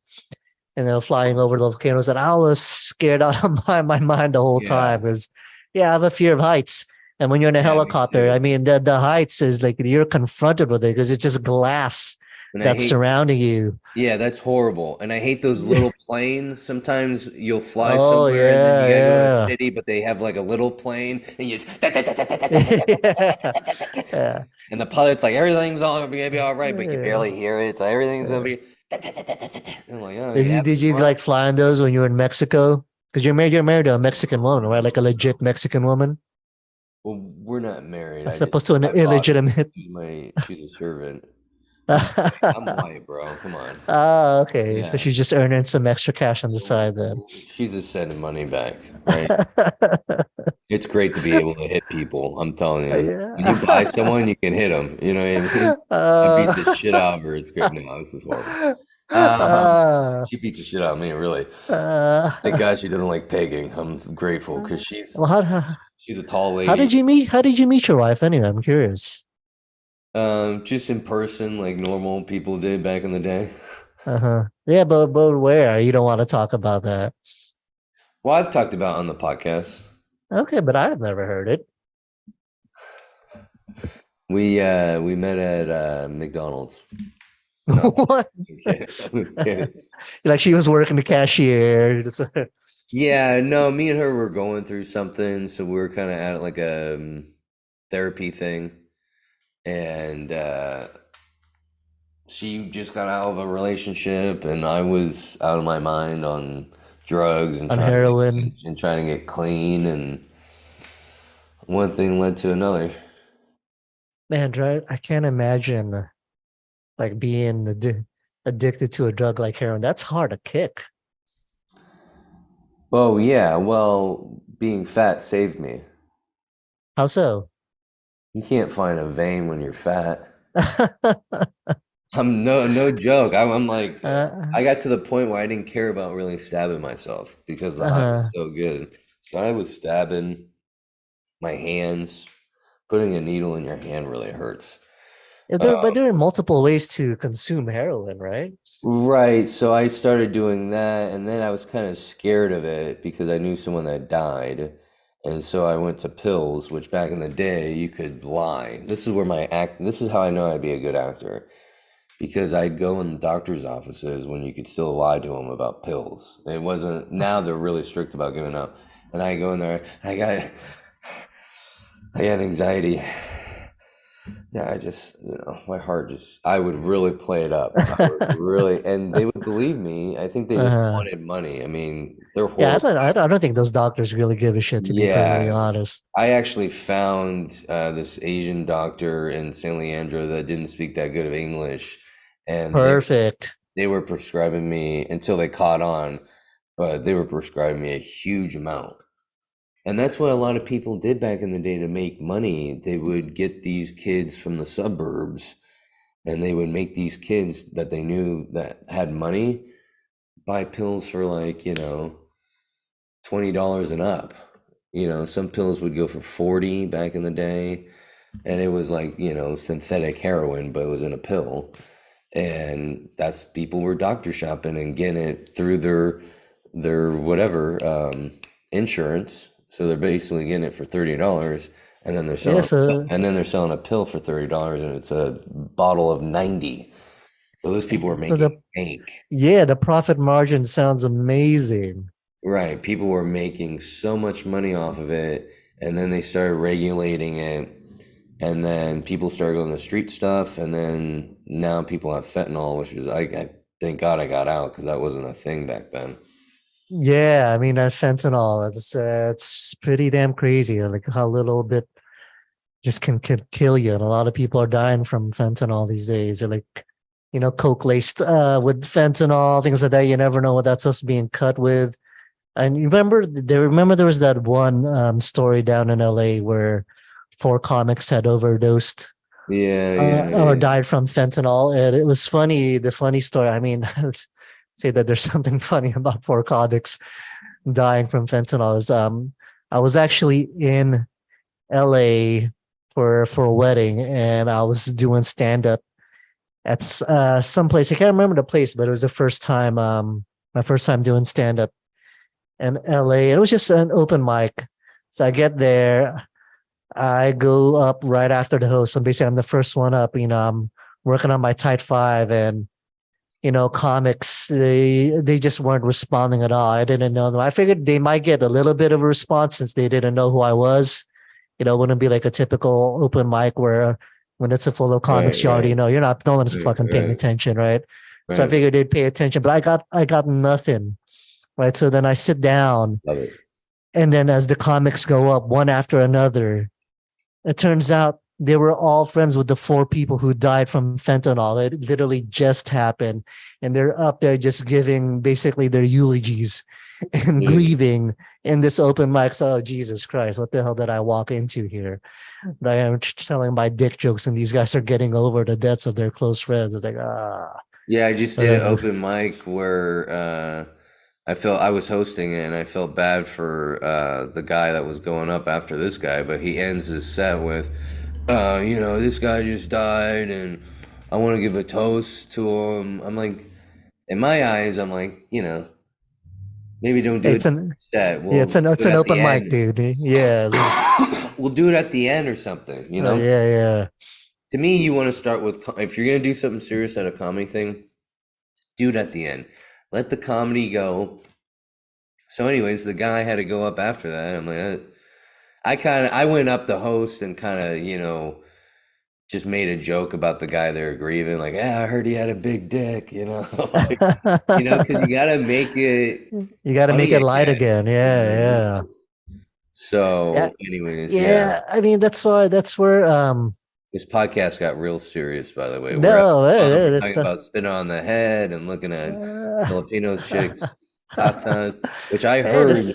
B: and they were flying over the volcanoes and I was scared out of my mind the whole time
A: Yeah.
B: because, yeah, I have a fear of heights. And when you're in a
A: Yeah, me
B: helicopter, I
A: too.
B: mean, the heights is like you're confronted with it because it's just glass
A: And I
B: that's
A: hate,
B: surrounding you.
A: yeah, that's horrible. And I hate those little planes. Sometimes you'll fly
B: Oh,
A: somewhere and then you gotta go to a
B: yeah,
A: city, but they have like a little plane and you
B: yeah. Yeah.
A: and the pilot's like, everything's all gonna be all right, but you
B: Yeah.
A: barely hear it. It's like everything's gonna
B: Yeah.
A: be. I'm like, oh,
B: Did
A: you
B: you
A: having
B: did you
A: fun?
B: like fly on those when you were in Mexico? Because you're married to a Mexican woman, right? Like a legit Mexican woman,
A: Well, we're not married.
B: as opposed to an
A: I bought her.
B: illegitimate.
A: She's a servant. I'm white, bro. Come on.
B: Oh, okay. So
A: Yeah.
B: she's just earning some extra cash on the
A: So
B: side then.
A: she's just sending money back, right? It's great to be able to hit people. I'm telling you. When you buy
B: Yeah.
A: someone, you can hit them. You know what I mean? I beat the
B: uh,
A: shit out of her. It's great. No, this is horrible.
B: uh,
A: She beats the shit out of me, really. Thank
B: uh,
A: God she doesn't like pegging. I'm grateful because
B: well,
A: she's a tall
B: how
A: lady.
B: did you meet? How did you meet your wife anyway? I'm curious.
A: Just in person, like normal people did back in the day.
B: Uh-huh. Yeah, but where? You don't want to talk about that.
A: Well, I've talked about on the podcast.
B: Okay, but I've never heard it.
A: We met at McDonald's. No,
B: What?
A: I'm kidding. I'm kidding.
B: Like she was working the cashier. Just,
A: Yeah, no, me and her were going through something, so we were kind of at like a therapy thing, and she just got out of a relationship, and I was out of my mind on drugs and
B: on
A: trying to get
B: heroin.
A: clean, and one thing led to another.
B: Man, I can't imagine like being addicted to a drug like heroin. That's hard to kick.
A: Oh yeah, well, being fat saved me.
B: How so?
A: You can't find a vein when you're fat. I'm no joke. I'm like,
B: uh,
A: I got to the point where I didn't care about really stabbing myself because the high was
B: uh,
A: so good. So I was stabbing my hands. Putting a needle in your hand really hurts.
B: but there are multiple ways to consume heroin, right?
A: Right. So I started doing that, and then I was kind of scared of it because I knew someone that died. And so I went to pills, which back in the day you could lie. This is how I know I'd be a good actor. Because I'd go in doctor's offices when you could still lie to them about pills. It wasn't, now they're really strict about giving up. And I go in there, I got anxiety. Yeah, my heart just, I would really play it up. I would really, and they would believe me. I think they just
B: uh,
A: wanted money. I mean, they're
B: yeah,
A: horrible.
B: I don't think those doctors really give a shit, to be perfectly
A: Yeah,
B: honest.
A: I actually found this Asian doctor in San Leandro that didn't speak that good of English, and
B: Perfect.
A: they were prescribing me until they caught on, but they were prescribing me a huge amount. And that's what a lot of people did back in the day to make money. They would get these kids from the suburbs and they would make these kids that they knew that had money buy pills for like, $20 and up. Some pills would go for 40 back in the day, and it was like, synthetic heroin, but it was in a pill. And that's people were doctor shopping and getting it through their whatever insurance. So they're basically getting it for $30, and then they're
B: Yeah,
A: selling
B: so
A: and then they're selling a pill for $30, and it's a bottle of 90. So those people were
B: so
A: making bank.
B: the profit margin sounds amazing.
A: Right. People were making so much money off of it, and then they started regulating it, and then people started going to street stuff, and then now people have fentanyl, which is I thank God I got out because that wasn't a thing back then.
B: Yeah, I mean that fentanyl, it's pretty damn crazy. Like how little bit just can kill you, and a lot of people are dying from fentanyl these days. They're like, coke laced with fentanyl, things like that. You never know what that stuff's being cut with. And you remember there was that one story down in LA where four comics had overdosed
A: Yeah, yeah,
B: or
A: yeah.
B: died from fentanyl. And it was funny. The funny story. I mean, say that there's something funny about four comics dying from fentanyl is I was actually in LA for a wedding, and I was doing stand up at some place. I can't remember the place, but it was the first time my first time doing stand up in LA. It was just an open mic. So I get there, I go up right after the host. So basically I'm the first one up, I'm working on my tight five, and comics, they just weren't responding at all. I didn't know them. I figured they might get a little bit of a response since they didn't know who I was. It wouldn't be like a typical open mic where when it's a full of
A: Right,
B: comics, you already
A: right,
B: know no one's
A: right,
B: fucking paying
A: right,
B: attention, right? So I
A: right.
B: figured they'd pay attention, but I got nothing, right? So then I sit down,
A: Love it.
B: and then as the comics go up one after another, it turns out they were all friends with the four people who died from fentanyl. It literally just happened. And they're up there just giving basically their eulogies and
A: Yeah,
B: grieving in this open mic. So, oh, Jesus Christ, what the hell did I walk into here? I am telling my dick jokes, and these guys are getting over the deaths of their close friends. It's like, ah.
A: yeah. I just did an
B: Uh,
A: open mic where I felt I was hosting it, and I felt bad for the guy that was going up after this guy, but he ends his set with, this guy just died, and I want to give a toast to him. I'm like, in my eyes, I'm like, maybe don't do it
B: it's an
A: set.
B: yeah,
A: We'll do
B: it's
A: it
B: an
A: at the
B: open mic,
A: end.
B: dude. Yeah.
A: We'll do it at the end or something,
B: Yeah, yeah.
A: To me, you want to start with, if you're going to do something serious at a comedy thing, do it at the end. Let the comedy go. So, anyways, the guy had to go up after that. I'm like, I went up to host and kind of, just made a joke about the guy they were grieving. Like, yeah, I heard he had a big dick, like, because you got to make it
B: You got to make
A: funny
B: it light
A: again,
B: again. Yeah, yeah. Yeah,
A: So, anyways, yeah,
B: yeah. I mean, that's where
A: this podcast got real serious, by the way.
B: no,
A: We're
B: that's
A: talking
B: the
A: about spinning on the head and looking at
B: uh,
A: Filipino chicks, tatas, which I
B: hey,
A: heard.
B: this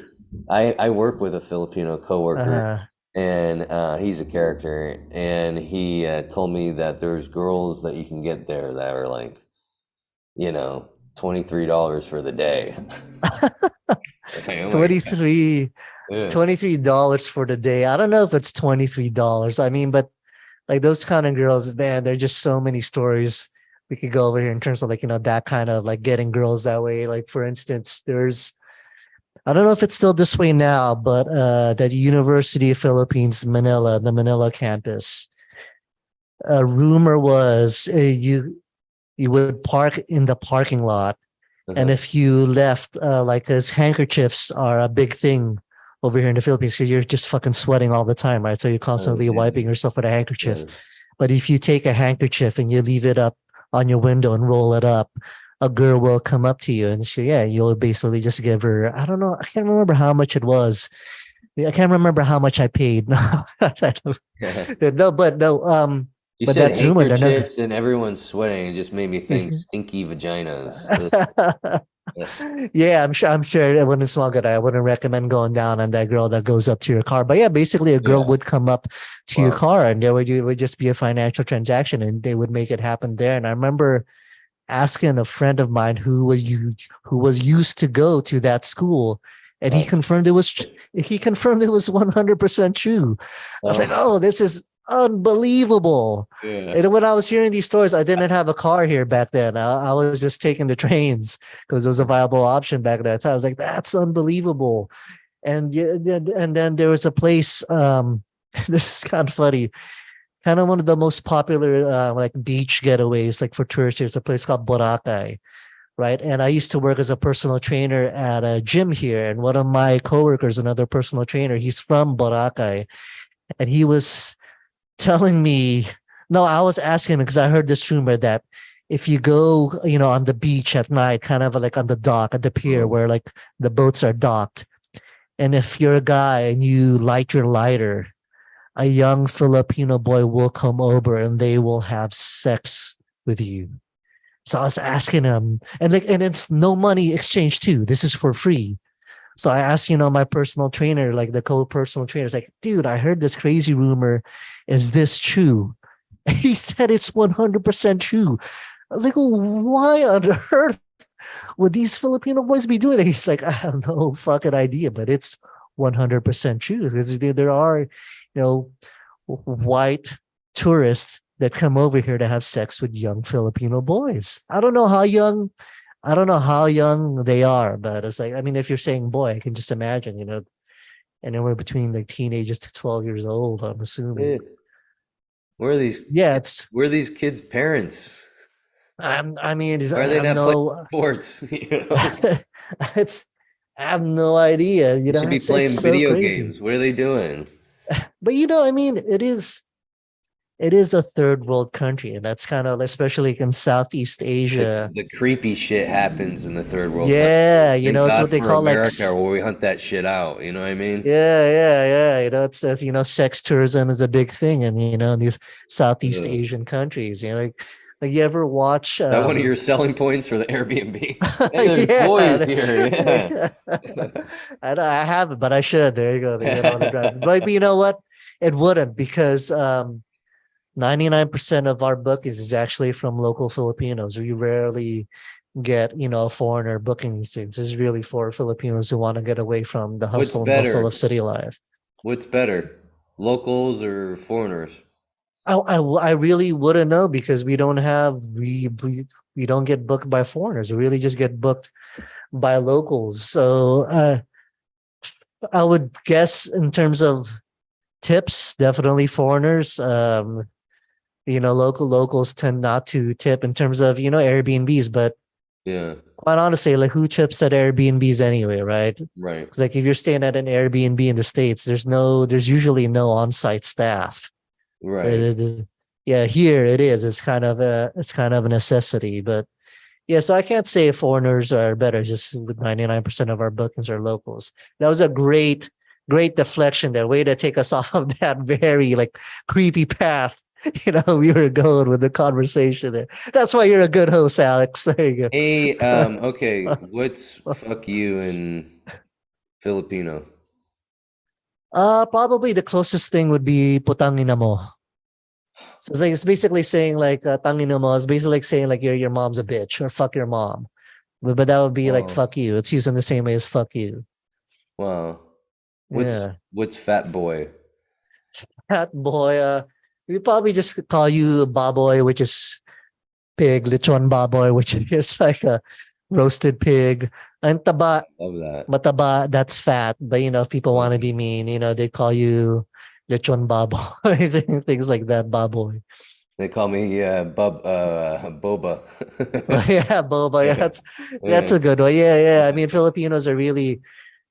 A: I work with a Filipino coworker,
B: uh
A: and he's a character, and he told me that there's girls that you can get there that are like, $23 for the day. I'm like,
B: 23
A: yeah,
B: $23 for the day. I don't know if it's $23. I mean, but like those kind of girls, man, there are just so many stories we could go over here in terms of like, that kind of like getting girls that way. Like for instance, there's I don't know if it's still this way now, but that University of Philippines, Manila, the Manila campus, a rumor was you would park in the parking lot, and
A: uh-huh.
B: if you left, like, as handkerchiefs are a big thing over here in the Philippines, because you're just fucking sweating all the time, right? So you're
A: Oh,
B: constantly wiping
A: Jesus.
B: yourself with a handkerchief.
A: Yeah.
B: But if you take a handkerchief and you leave it up on your window and roll it up, a girl will come up to you, and yeah, you'll basically just give her, I don't know, I can't remember how much it was. I can't remember how much I paid. No, no,
A: You
B: but
A: said
B: that's rumored. They're not.
A: handkerchiefs and everyone's sweating. It just made me think stinky vaginas. Ugh. Ugh.
B: Yeah, I'm sure it wouldn't smell good. I wouldn't recommend going down on that girl that goes up to your car. But yeah, basically a girl
A: Yeah.
B: would come up to your
A: Wow.
B: car, and it would just be a financial transaction, and they would make it happen there. And I remember asking a friend of mine who was used to go to that school, and
A: Oh.
B: he confirmed it was 100% true. I was like,
A: Oh.
B: oh, this is unbelievable.
A: Yeah.
B: And when I was hearing these stories, I didn't have a car here back then. I was just taking the trains because it was a viable option back then. So I was like, that's unbelievable. And and then there was a place. This is kind of funny. Kind of one of the most popular like beach getaways, like for tourists. There's a place called Boracay, right? And I used to work as a personal trainer at a gym here, and one of my coworkers, another personal trainer, he's from Boracay, and he was telling me, no, I was asking him because I heard this rumor that if you go, on the beach at night, kind of like on the dock, at the pier
A: Oh,
B: where like the boats are docked, and if you're a guy and you light your lighter, a young Filipino boy will come over and they will have sex with you. So I was asking him, and it's no money exchange too. This is for free. So I asked, my personal trainer, like the co-personal trainer, is like, dude, I heard this crazy rumor. Is this true? And he said it's 100% true. I was like, well, why on earth would these Filipino boys be doing it? He's like, I have no fucking idea, but it's 100% true because there are, know, white tourists that come over here to have sex with young Filipino boys. I don't know how young. I don't know how young they are, but it's like, I mean, if you're saying boy, I can just imagine, anywhere between like teenagers to 12 years old, I'm assuming.
A: yeah. Where are these
B: Yeah,
A: kids?
B: it's,
A: Where are these kids' parents?
B: I mean,
A: Why are they
B: I'm
A: not playing
B: no,
A: sports? You know,
B: it's, I have no idea,
A: they should be
B: it's
A: playing
B: so
A: video
B: crazy.
A: games. What are they doing?
B: But I mean, it is a third world country, and that's kind of, especially in Southeast Asia.
A: The creepy shit happens in the third world countries.
B: Yeah,
A: Thank
B: it's
A: God
B: what they
A: for
B: call like,
A: America, where we hunt that shit out. You know what I mean?
B: yeah. It's sex tourism is a big thing, and in these Southeast
A: Ugh.
B: Asian countries. Like you ever watch?
A: That one of your selling points for the Airbnb? Hey, there's boys
B: Yeah,
A: here. Yeah.
B: I haven't, but I should. There you go. They get on the drive. But you know what? It wouldn't because 99% of our bookings is actually from local Filipinos. We rarely get, a foreigner booking these things. This is really for Filipinos who want to get away from the
A: What's
B: hustle and bustle of
A: better?
B: city life.
A: What's better? Locals or foreigners?
B: I really wouldn't know because we don't get booked by foreigners. We really just get booked by locals. So I would guess in terms of tips, definitely foreigners. Locals tend not to tip in terms of Airbnbs, but
A: Yeah,
B: quite honestly, like who tips at Airbnbs anyway, right?
A: right,
B: Because like if you're staying at an Airbnb in the States, there's usually no on-site staff.
A: right.
B: Uh, yeah, here it is. It's kind of a necessity. But yeah, so I can't say foreigners are better. Just with 99% of our bookings are locals. That was a great deflection there. Way to take us off of that very like creepy path. We were going with the conversation there. That's why you're a good host, Alex. There you
A: Hey,
B: go.
A: okay, what's fuck you in Filipino?
B: Probably the closest thing would be putangina mo. So it's basically saying like tangina mo is basically like saying like your mom's a bitch or fuck your mom. But that would be like
A: Wow,
B: fuck you. It's used in the same way as fuck you.
A: wow. What's
B: Yeah.
A: what's fat boy?
B: Fat boy, we probably just call you baboy, which is pig, lechon baboy, which is like a roasted pig. And taba,
A: Love that.
B: mataba, that's fat. But if people want to
A: Oh,
B: be mean, they call you lechon baboy, things like that, baboy.
A: they call me Boba.
B: Oh, yeah, boba. Yeah,
A: Yeah,
B: that's
A: yeah,
B: a good one. Yeah, yeah. I
A: yeah.
B: mean, Filipinos are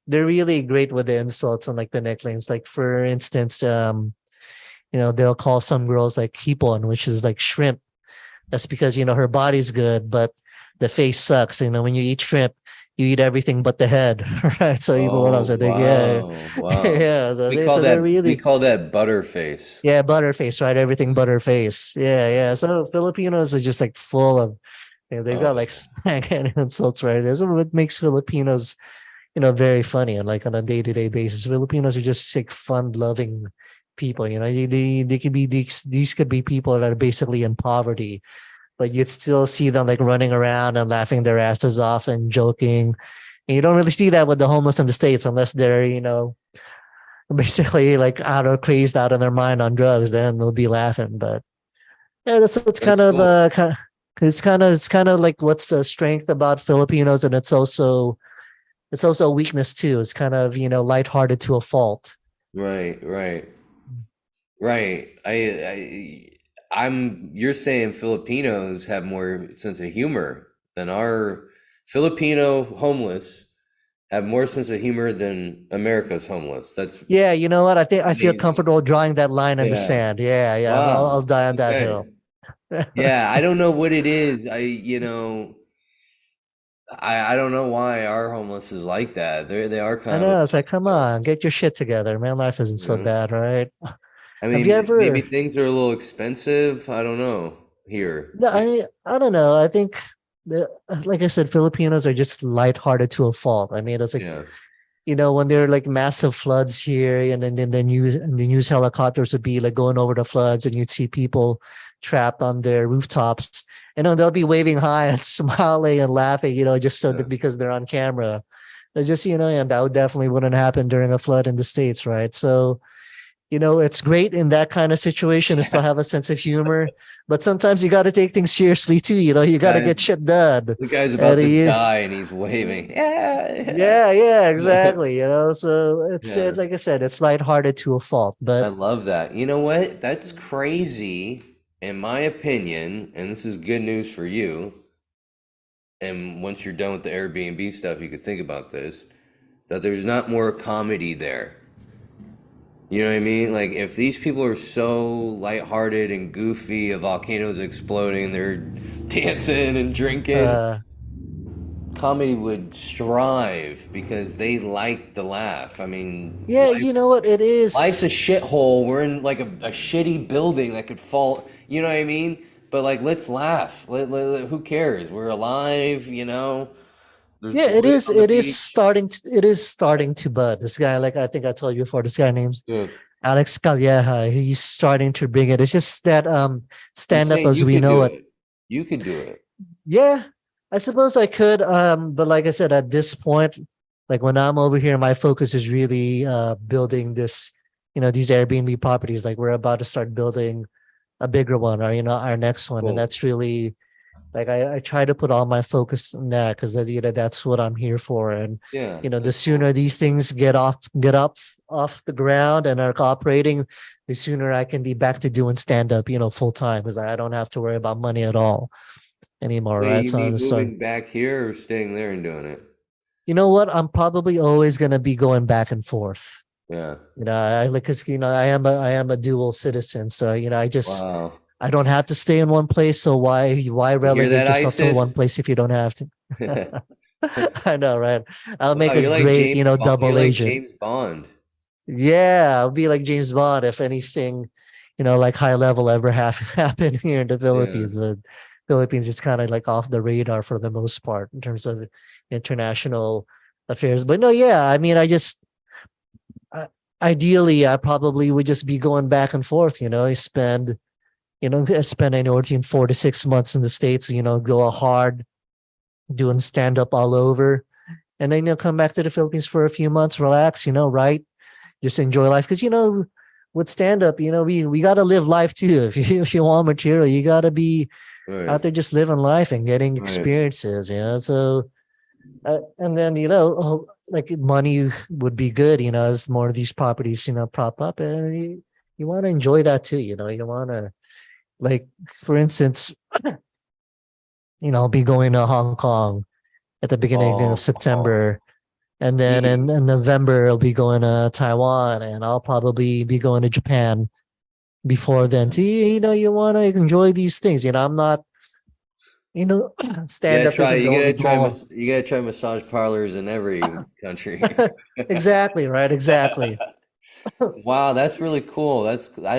B: they're really great with the insults on like the nicknames. Like for instance, they'll call some girls like hipon, which is like shrimp. That's because her body's good, but the face sucks. When you eat shrimp, you eat everything but the head, right? So people will
A: Oh,
B: also think, yeah,
A: wow, wow.
B: yeah. So
A: We
B: they
A: call
B: so they're
A: that we
B: really,
A: call that butterface.
B: yeah, butterface, right? Everything butterface. Yeah, yeah. So Filipinos are just like full of, they've got
A: Oh,
B: like slang and insults, right? That's what makes Filipinos, very funny and like on a day-to-day basis. Filipinos are just sick, fun-loving people. They could be these could be people that are basically in poverty, but you'd still see them like running around and laughing their asses off and joking. And you don't really see that with the homeless in the States unless they're, basically like crazed out of their mind on drugs, then they'll be laughing. But yeah, that's what's
A: that's
B: kind of
A: cool.
B: it's kind of like what's the strength about Filipinos, and it's also a weakness too. It's kind of, lighthearted to a fault.
A: Right, right, right. I'm. You're saying Filipinos have more sense of humor than our Filipino homeless have more sense of humor than America's homeless. That's
B: Yeah, you know what? I think I feel
A: amazing.
B: comfortable drawing that line in the
A: Yeah.
B: sand. Yeah, yeah. I'll
A: Wow.
B: die on that
A: Okay.
B: hill.
A: Yeah, I don't know what it is. I don't know why our homeless is like that. They are
B: I
A: kind of
B: know. It's like, come
A: obnoxious,
B: on, get your shit together, man. Life isn't
A: you
B: so
A: know.
B: bad, right?
A: I
B: Have you
A: mean, maybe
B: ever?
A: things are a little expensive. I don't know here.
B: No, I don't know. I think like I said, Filipinos are just lighthearted to a fault. I mean, it's like
A: Yeah,
B: when there are like massive floods here, and then the news helicopters would be like going over the floods, and you'd see people trapped on their rooftops, and then they'll be waving high and smiling and laughing, just so
A: yeah.
B: that because they're on camera. They just, and that would definitely wouldn't happen during a flood in the States, right? So, it's great in that kind of situation to still
A: Yeah.
B: have a sense of humor, but sometimes you got to take things seriously too. You got to
A: Guys,
B: get shit done.
A: the guy's
B: And
A: about to die and he's waving. Yeah,
B: yeah,
A: yeah.
B: exactly. So it's
A: Yeah.
B: like I said, it's lighthearted to a fault.
A: I
B: But
A: love that. You know what? That's crazy, in my opinion, and this is good news for you. And once you're done with the Airbnb stuff, you could think about this, that there's not more comedy there. You know what I mean? Like, if these people are so lighthearted and goofy, a volcano's exploding, they're dancing and drinking,
B: uh,
A: comedy would strive because they like the laugh. I mean,
B: yeah, you know what? It
A: life's a
B: is.
A: shithole. We're in like a shitty building that could fall. You know what I mean? But like, let's laugh. Who cares? We're alive. There's
B: Yeah, it
A: boys
B: is.
A: on the
B: It is
A: beach.
B: starting. It is starting to bud. This guy, like I think I told you before, this guy named
A: Yeah.
B: Alex Calleja. He's starting to bring it. It's just that
A: You're
B: stand up
A: saying
B: as
A: you
B: we
A: could
B: know
A: do
B: it.
A: it. You could do it.
B: Yeah, I suppose I could. But like I said, at this point, like when I'm over here, my focus is really building this, these Airbnb properties. Like we're about to start building a bigger one, or our next one, and
A: Cool.
B: that's really like I try to put all my focus on that because that's what I'm here for. And
A: Yeah,
B: the
A: that's
B: sooner
A: cool.
B: these things get up off the ground and are operating, the sooner I can be back to doing stand up, full time because I don't have to worry about money at all anymore,
A: Yeah,
B: right?
A: you
B: So I'm
A: mean
B: just start.
A: moving back here or staying there and doing it?
B: You know what? I'm probably always gonna be going back and forth.
A: Yeah.
B: I like because I am a dual citizen, so
A: Wow.
B: I don't have to stay in one place. So why
A: You hear
B: relegate
A: that,
B: yourself to one
A: ISIS?
B: place if you don't have to? I know, right? I'll
A: Wow,
B: make a great,
A: You're
B: double
A: like
B: agent.
A: James Bond.
B: Yeah, I'll be like James Bond if anything, like high level ever happen here in the
A: Yeah.
B: Philippines. The Philippines is kind of like off the radar for the most part in terms of international affairs. But no, yeah, I mean, uh, ideally, I probably would just be going back and forth. Spend anywhere between 4 to 6 months in the States. Go hard doing stand up all over, and then come back to the Philippines for a few months, relax. Right, just enjoy life because with stand up, we got to live life too. If you want material, you got to be out
A: Right.
B: there just living life and getting
A: Right.
B: experiences. So and then like money would be good. As more of these properties prop up, and you want to enjoy that too. You want to like, for instance, I'll be going to Hong Kong at the beginning of
A: Oh,
B: September. And then
A: geez.
B: in November, I'll be going to Taiwan, and I'll probably be going to Japan before then. So, you want to enjoy these things. I'm not, stand up isn't the only goal.
A: You gotta try massage parlors in every country.
B: Exactly, right? Exactly.
A: Wow, that's really cool.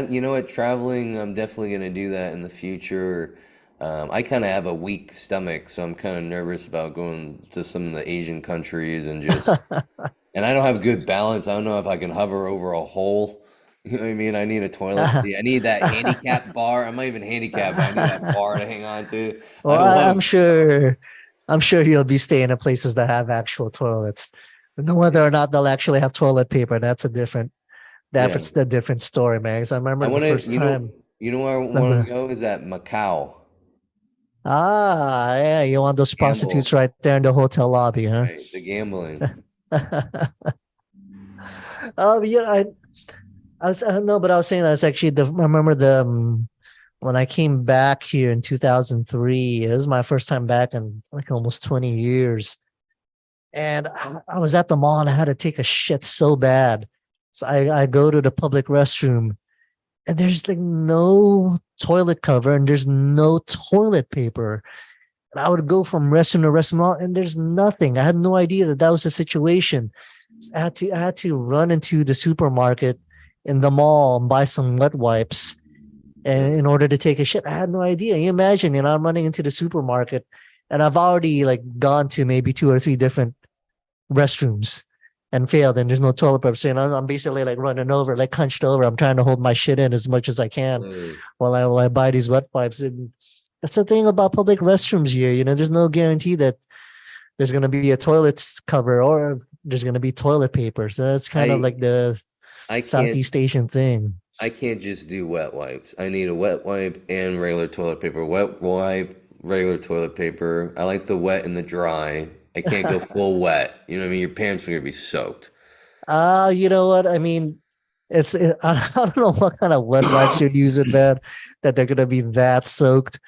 A: You know what, traveling, I'm definitely gonna do that in the future. I kind of have a weak stomach, so I'm kind of nervous about going to some of the Asian countries and I don't have good balance. I don't know if I can hover over a hole. You know what I mean? I need a toilet seat. I need that handicap bar. I'm not even handicapped, but I need that bar to hang on to.
B: Well,
A: I
B: I'm
A: love,
B: sure, you'll be staying in places that have actual toilets. Whether or not they'll actually have toilet paper,
A: yeah.
B: that's the different story, man. 'Cause I
A: I
B: remember the
A: want to,
B: first time.
A: you know where I want to go is at Macau.
B: Yeah, you want those prostitutes
A: Gamble,
B: right there in the hotel lobby, huh?
A: right? The gambling.
B: Yeah, I don't know, but I was saying that's actually I remember when I came back here in 2003. It was my first time back in like almost 20 years, and I was at the mall and I had to take a shit so bad. So I go to the public restroom, and there's like no toilet cover and there's no toilet paper. And I would go from restaurant to restaurant and there's nothing. I had no idea that that was the situation. So I had to run into the supermarket in the mall and buy some wet wipes and in order to take a shit. I had no idea. You imagine, I'm running into the supermarket and I've already like gone to maybe two or three different restrooms and failed and there's no toilet paper. So, I'm basically like running over, like hunched over. I'm trying to hold my shit in as much as I can
A: Mm.
B: while I buy these wet wipes. And that's the thing about public restrooms here. There's no guarantee that there's going to be a toilet cover or there's going to be toilet paper. So that's kind of
A: I
B: like the
A: I can't
B: Southeast Asian thing.
A: I can't just do wet wipes. I need a wet wipe and regular toilet paper. Wet wipe, regular toilet paper. I like the wet and the dry. I can't go full wet. You know what I mean? Your pants are gonna be soaked.
B: You know what? I mean, I don't know what kind of wet wipes you're using, man, that they're gonna be that soaked.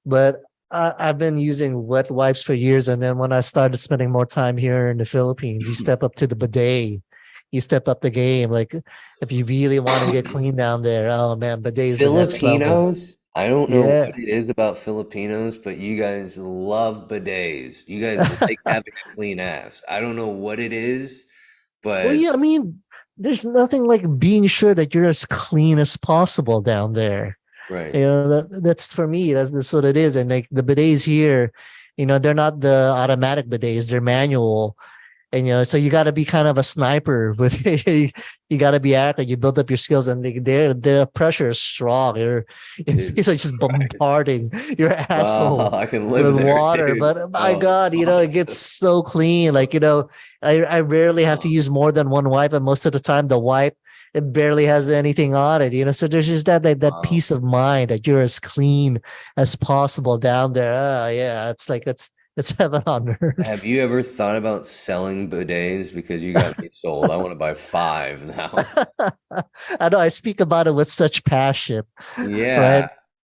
B: But I've been using wet wipes for years, and then when I started spending more time here in the Philippines, you step up to the bidet, you step up the game. Like if you really want to get clean down there, oh man, bidet is the next level.
A: Filipinos, I don't know what
B: Yeah.
A: it is about Filipinos, but you guys love bidets. You guys like having a clean ass. I don't know what it is,
B: Well,
A: but
B: yeah, I mean, there's nothing like being sure that you're as clean as possible down there.
A: right.
B: That's for me. That's what it is. And like the bidets here, they're not the automatic bidets; they're manual. And so you got to be kind of a sniper with you got to be accurate. You build up your skills, and their pressure is strong.
A: Jesus
B: It's like just
A: Christ.
B: bombarding your
A: Oh,
B: asshole
A: I can live
B: with
A: there,
B: water.
A: dude.
B: But my
A: Oh,
B: God, it gets
A: awesome.
B: so clean. Like I rarely have to use more than one wipe, and most of the time the wipe it barely has anything on it. So there's just that
A: Wow.
B: peace of mind that you're as clean as possible down there. Yeah, it's heaven on
A: Have
B: earth.
A: you ever thought about selling bidets? Because you got me sold. I want to buy five now.
B: I know I speak about it with such passion, right?
A: Yeah.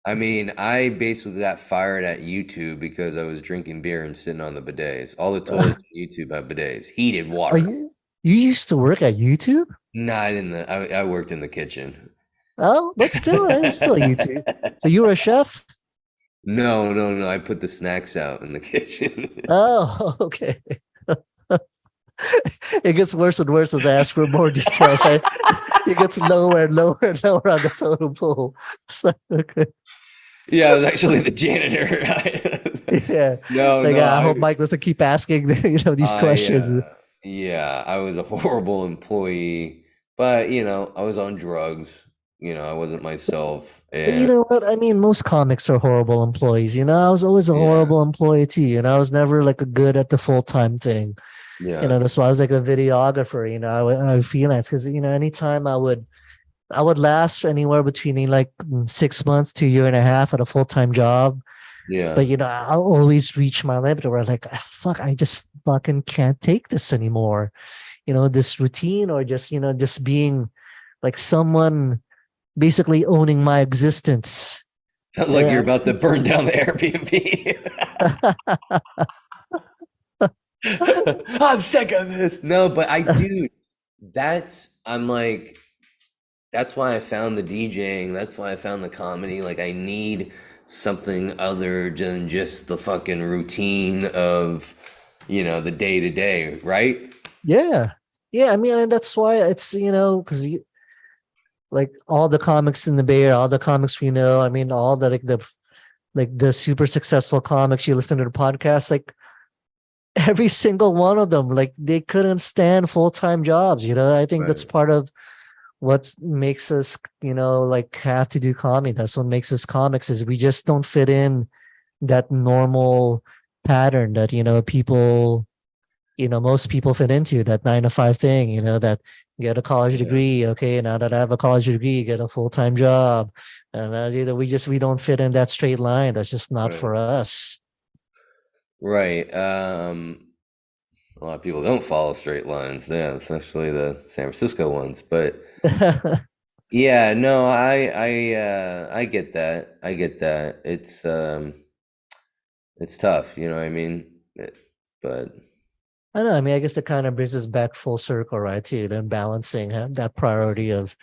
A: I mean, I basically got fired at YouTube because I was drinking beer and sitting on the bidets. All the toilets on YouTube have bidets, heated
B: Are
A: water.
B: you used to work at YouTube?
A: Not in the, I worked in the kitchen.
B: Oh, but still, it's still YouTube. So you were a chef?
A: No, no, no. I put the snacks out in the kitchen.
B: Oh, okay. It gets worse and worse as I ask for more details. It gets lower and lower and lower on the totem pole. So, okay.
A: Yeah, I was actually the janitor.
B: Yeah.
A: No,
B: Like
A: no,
B: I hope Mike doesn't keep asking these questions.
A: yeah, I was a horrible employee, but I was on drugs. I wasn't myself,
B: But you
A: and
B: know what? I mean, most comics are horrible employees. I was always a
A: yeah,
B: horrible employee too. I was never like a good at the full time thing.
A: yeah,
B: That's why I was like a videographer. I would freelance because anytime I would last anywhere between like 6 months to a year and a half at a full time job.
A: yeah.
B: But I'll always reach my limit where I'm like, "Ah, fuck, I just fucking can't take this anymore. This routine or just being like someone basically owning my existence.
A: Sounds like you're
B: Yeah.
A: about to burn down the Airbnb. I'm sick of this. No, but dude, I'm like, that's why I found the DJing. That's why I found the comedy. Like, I need something other than just the fucking routine of, the day to day, right?
B: Yeah. Yeah. I mean, and that's why it's, because like all the comics in the Bay Area, all the comics we know, I mean, all the super successful comics you listen to the podcast, like every single one of them, like they couldn't stand full-time jobs. I think that's
A: Right,
B: part of what makes us, like have to do comedy. That's what makes us comics is we just don't fit in that normal pattern that, most people fit into that 9 to 5 thing, that get a college
A: yeah,
B: degree. Okay. Now that I have a college degree, get a full-time job. And, we don't fit in that straight line. That's just not
A: right,
B: for us.
A: right. A lot of people don't follow straight lines. Yeah, especially the San Francisco ones. But yeah, no, I get that. I get that. It's tough, you know what I mean? But
B: I know. I mean, I guess it kind of brings us back full circle, right? To then balancing that priority of,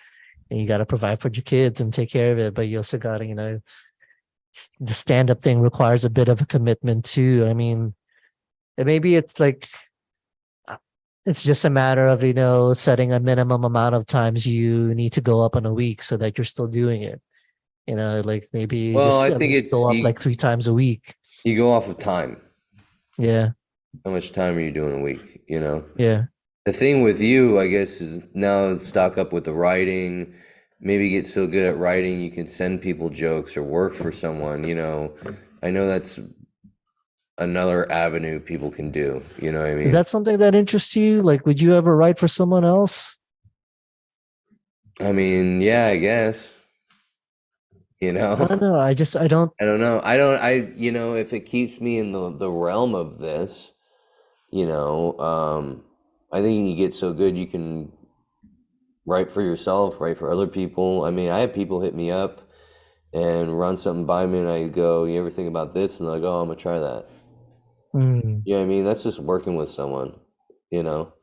B: and you got to provide for your kids and take care of it, but you also got to, the stand up thing requires a bit of a commitment too. I mean, and maybe it's like uh, it's just a matter of, setting a minimum amount of times you need to go up in a week so that you're still doing it. Like maybe
A: Well,
B: just
A: I
B: at
A: think
B: least
A: it's
B: go up
A: you
B: like 3 times a week.
A: you go off of time.
B: Yeah.
A: How much time are you doing a week, you know?
B: Yeah.
A: The thing with you, I guess, is now stock up with the writing. Maybe get so good at writing you can send people jokes or work for someone, you know. I know that's another avenue people can do, you know what I
B: Is
A: mean?
B: that something that interests you? Like, would you ever write for someone else?
A: I mean, yeah, I guess, you
B: I don't
A: know.
B: know. I don't.
A: I don't know. You know, if it keeps me in the realm of this, you know, I think you get so good you can write for yourself, write for other people. I mean, I have people hit me up and run something by me, and I go, "You ever think about this?" And I go, "Oh, I'm gonna try that."
B: Hmm.
A: You know what I mean? That's just working with someone, you know.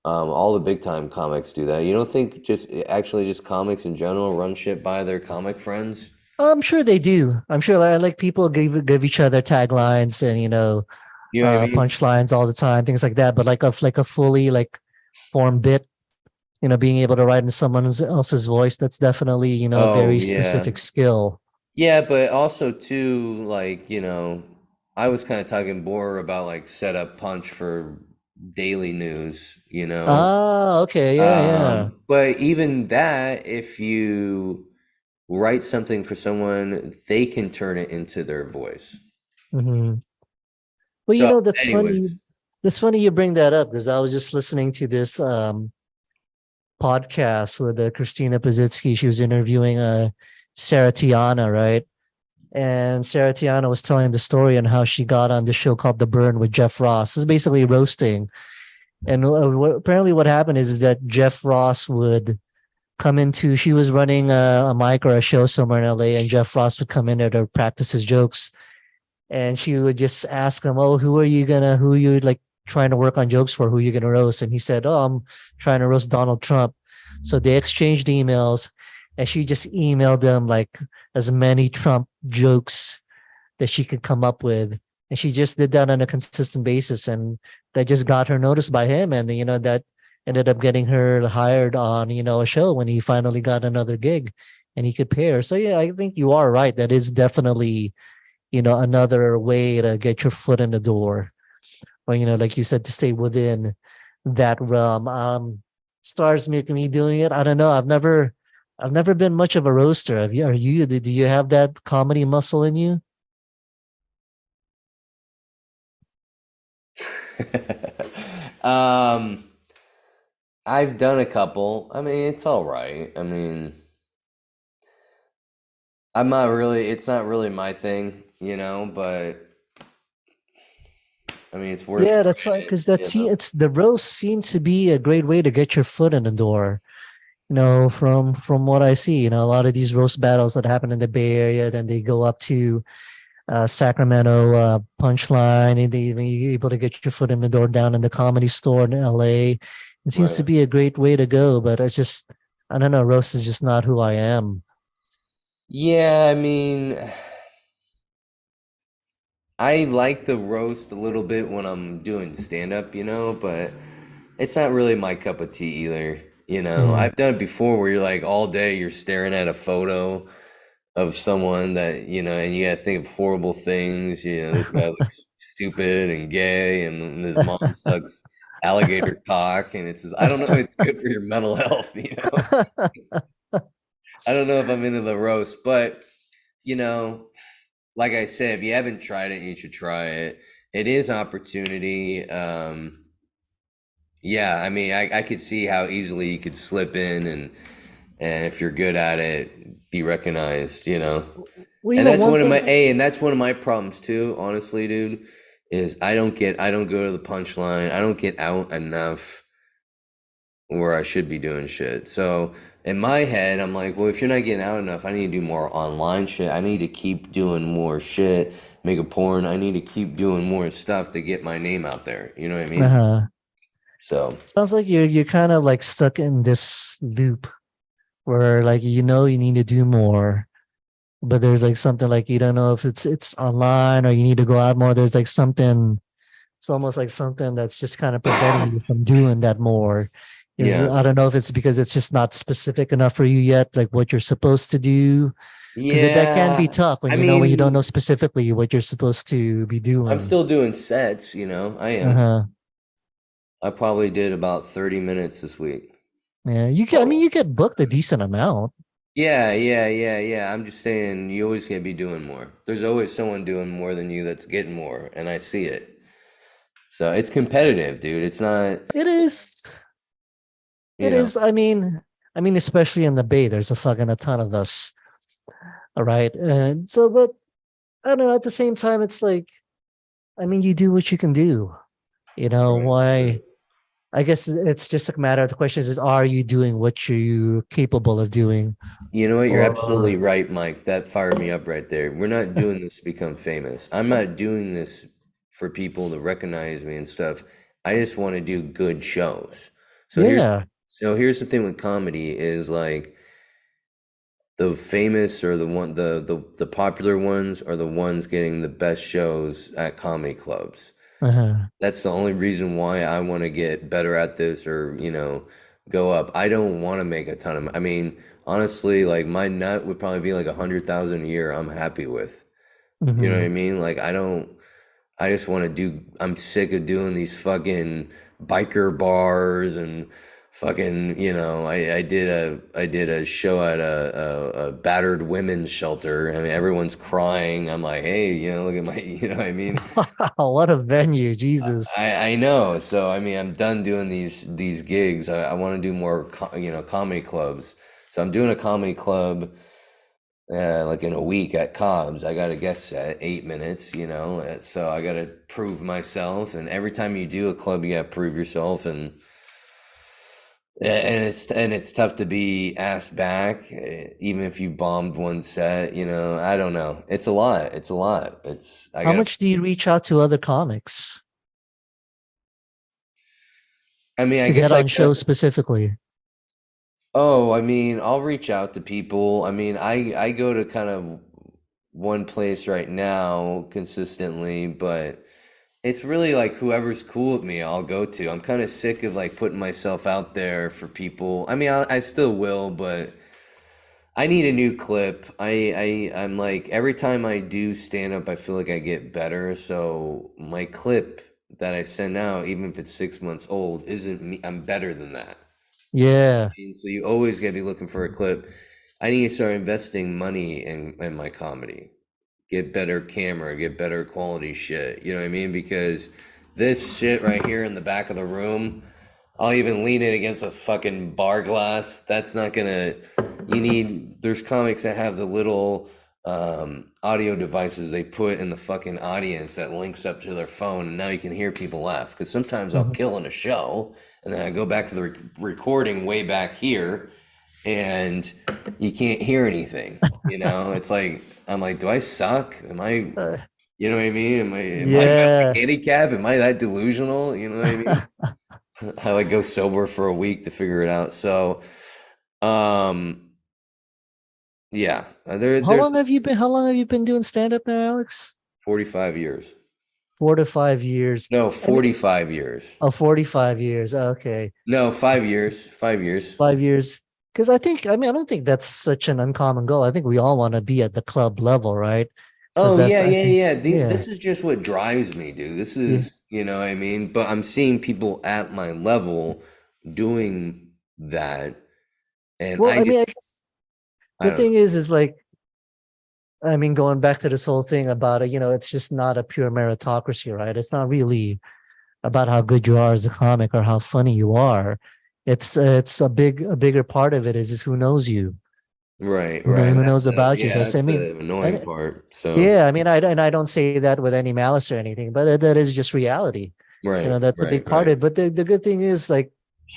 A: All the big time comics do that. You don't think just actually just comics in general run shit by their comic friends?
B: I'm sure they do. I'm sure like people give each other taglines and
A: You know what I mean?
B: punchlines all the time, things like that. But like a fully like formed bit, being able to write in someone else's voice, that's definitely a
A: Oh
B: very
A: yeah.
B: specific skill.
A: Yeah, but also too, like, you know, I was kind of talking more about like setup punch for daily news, you know.
B: Ah, okay, yeah, yeah.
A: But even that, if you write something for someone, they can turn it into their voice.
B: Hmm. Well,
A: So,
B: that's funny.
A: anyways,
B: That's funny you bring that up because I was just listening to this podcast with Christina Pazitsky. She was interviewing Sarah Tiana, right? And Sarah Tiana was telling the story on how she got on the show called The Burn with Jeff Ross. It's basically roasting. And apparently, what happened is that Jeff Ross would come into. She was running a mic or a show somewhere in LA, and Jeff Ross would come in there to practice his jokes. And she would just ask him, "Oh, who are you like trying to work on jokes for? Who are you gonna roast?" And he said, "Oh, I'm trying to roast Donald Trump." So they exchanged emails, and she just emailed them like as many Trump jokes that she could come up with. And she just did that on a consistent basis. And that just got her noticed by him. And, that ended up getting her hired on, a show when he finally got another gig and he could pay her. So, yeah, I think you are right. That is definitely, another way to get your foot in the door. Or, like you said, to stay within that realm. Stars making me doing it. I don't know. I've never been much of a roaster. Have you? Are you? Do you have that comedy muscle in you?
A: um, I've done a couple. I mean, it's all right. I mean, it's not really my thing, you know, but I mean, it's worth
B: Yeah, that's
A: trying
B: why,
A: it,
B: because that's
A: you
B: see,
A: know.
B: it's the roast seems to be a great way to get your foot in the door. From what I see, a lot of these roast battles that happen in the Bay Area, then they go up to Sacramento Punchline, and you're able to get your foot in the door down in the Comedy Store in LA. It seems to
A: Right.
B: be a great way to go, but I don't know, roast is just not who I am.
A: Yeah, I mean, I like the roast a little bit when I'm doing stand up, you know, but it's not really my cup of tea either. You know,
B: Mhm.
A: I've done it before where you're like all day you're staring at a photo of someone that, you know, and you gotta think of horrible things. You know, this guy looks stupid and gay, and his mom sucks alligator cock, and I don't know if it's good for your mental health, you know. I don't know if I'm into the roast, but you know, like I said, if you haven't tried it, you should try it. It is opportunity. Yeah, I mean, I could see how easily you could slip in and if you're good at it, be recognized, you know.
B: Well,
A: And that's
B: one
A: one of my
B: thing.
A: and that's one of my problems too, honestly, dude, is I don't go to the punchline. I don't get out enough where I should be doing shit. So in my head, I'm like, well, if you're not getting out enough, I need to do more online shit. I need to keep doing more shit, make a porn. I need to keep doing more stuff to get my name out there. You know what I mean?
B: Uh,
A: So
B: Sounds like you're kind of like stuck in this loop. where like you know you need to do more, but there's like something like you don't know if it's online or you need to go out more. There's like something, it's almost like something that's just kind of preventing you from doing that more. Is
A: Yeah.
B: I don't know if it's because it's just not specific enough for you yet, like what you're supposed to do. Because that can be
A: Yeah.
B: tough
A: I
B: when you don't know
A: mean,
B: specifically what you're supposed to be
A: I'm
B: doing.
A: still doing sets, I am.
B: Uh-huh.
A: I probably did about 30 minutes this week.
B: Yeah, you can. I mean,
A: Total.
B: you get booked a decent amount.
A: Yeah, yeah, yeah, yeah. I'm just saying you always can't be doing more. There's always someone doing more than you that's getting more, and I see it. So it's competitive, dude. It's not,
B: It is.
A: you
B: It
A: know,
B: is. I mean, especially in the Bay, there's a fucking a ton of us. All right, and so, but I don't know. At the same time, it's like, I mean, you do what you can do. You know
A: right, right.
B: why? I guess it's just a matter of the question is, are you doing what you're capable of doing?
A: You know what? You're absolutely
B: Or
A: right, Mike. That fired me up right there. We're not doing this to become famous. I'm not doing this for people to recognize me and stuff. I just want to do good shows. So here's
B: yeah,
A: so here's the thing with comedy is like the famous or the popular ones are the ones getting the best shows at comedy clubs.
B: uh-huh.
A: That's the only reason why I want to get better at this or, go up. I don't want to make a ton of, I mean, honestly, like my nut would probably be like 100,000 a year. I'm happy with. You know what I
B: Hmm.
A: mean? Like I just want to I'm sick of doing these fucking biker bars and fucking, I did a show at a battered women's shelter. I mean, everyone's crying. I'm like, hey, look at my, you know what I mean?
B: Wow, what a venue, Jesus.
A: I know. So I mean, I'm done doing these gigs. I want to do more, comedy clubs. So I'm doing a comedy club, like in a week at Cobb's. I got a guest set, 8 minutes. So I got to prove myself. And every time you do a club, you got to prove yourself. And it's tough to be asked back, even if you bombed one set. I don't know. It's a lot. It's a lot. It's I
B: How
A: got.
B: much do you reach out to other comics
A: I mean, I
B: to
A: guess
B: get
A: I
B: on
A: got.
B: shows specifically?
A: Oh, I mean, I'll reach out to people. I mean, I go to kind of one place right now consistently, but it's really like whoever's cool with me, I'll go to. I'm kind of sick of like putting myself out there for people. I mean, I still will, but I need a new clip. I'm like every time I do stand up, I feel like I get better. So my clip that I send out, even if it's 6 months old, isn't me. I'm better than that.
B: Yeah.
A: So you always gotta be looking for a clip. I need to start investing money in my comedy. Get better camera, get better quality shit. You know what I mean? Because this shit right here in the back of the room, I'll even lean it against a fucking bar glass. That's not gonna. There's comics that have the little audio devices they put in the fucking audience that links up to their phone, and now you can hear people laugh. Because sometimes I'll
B: Mhm.
A: kill in a show, and then I go back to the recording way back here, and you can't hear anything. It's like I'm like, do I suck? Am I?
B: Uh,
A: You know what I mean? Am I got like
B: yeah.
A: handicap? Am I that delusional? You know what I mean? I like go sober for a week to figure it out. So, um, yeah, there's
B: How long have you been doing stand up now, Alex?
A: 45 years.
B: 4 to 5 years.
A: No,
B: I mean,
A: 45 years.
B: oh, 45 years. Okay.
A: No, 5 years. 5 years.
B: 5 years. Because I don't think that's such an uncommon goal. I think we all want to be at the club level, right? Because
A: Oh
B: that's,
A: yeah,
B: I
A: yeah,
B: think,
A: yeah.
B: yeah,
A: This is just what drives me, dude. This
B: yeah.
A: is, what I mean? But I'm seeing people at my level doing that, and
B: Well,
A: I
B: I mean, I
A: just,
B: guess
A: I
B: the
A: don't know.
B: thing is like, I mean, going back to this whole thing about it, it's just not a pure meritocracy, right? It's not really about how good you are as a comic or how funny you are. It's a bigger part of it is who knows you,
A: Right, right. And
B: who knows about you. Because I
A: that's
B: mean,
A: the annoying
B: and
A: part. So,
B: yeah, I mean, I don't say that with any malice or anything, but that is just reality.
A: right,
B: That's a
A: right,
B: big part of
A: right.
B: it. But the good thing is, like,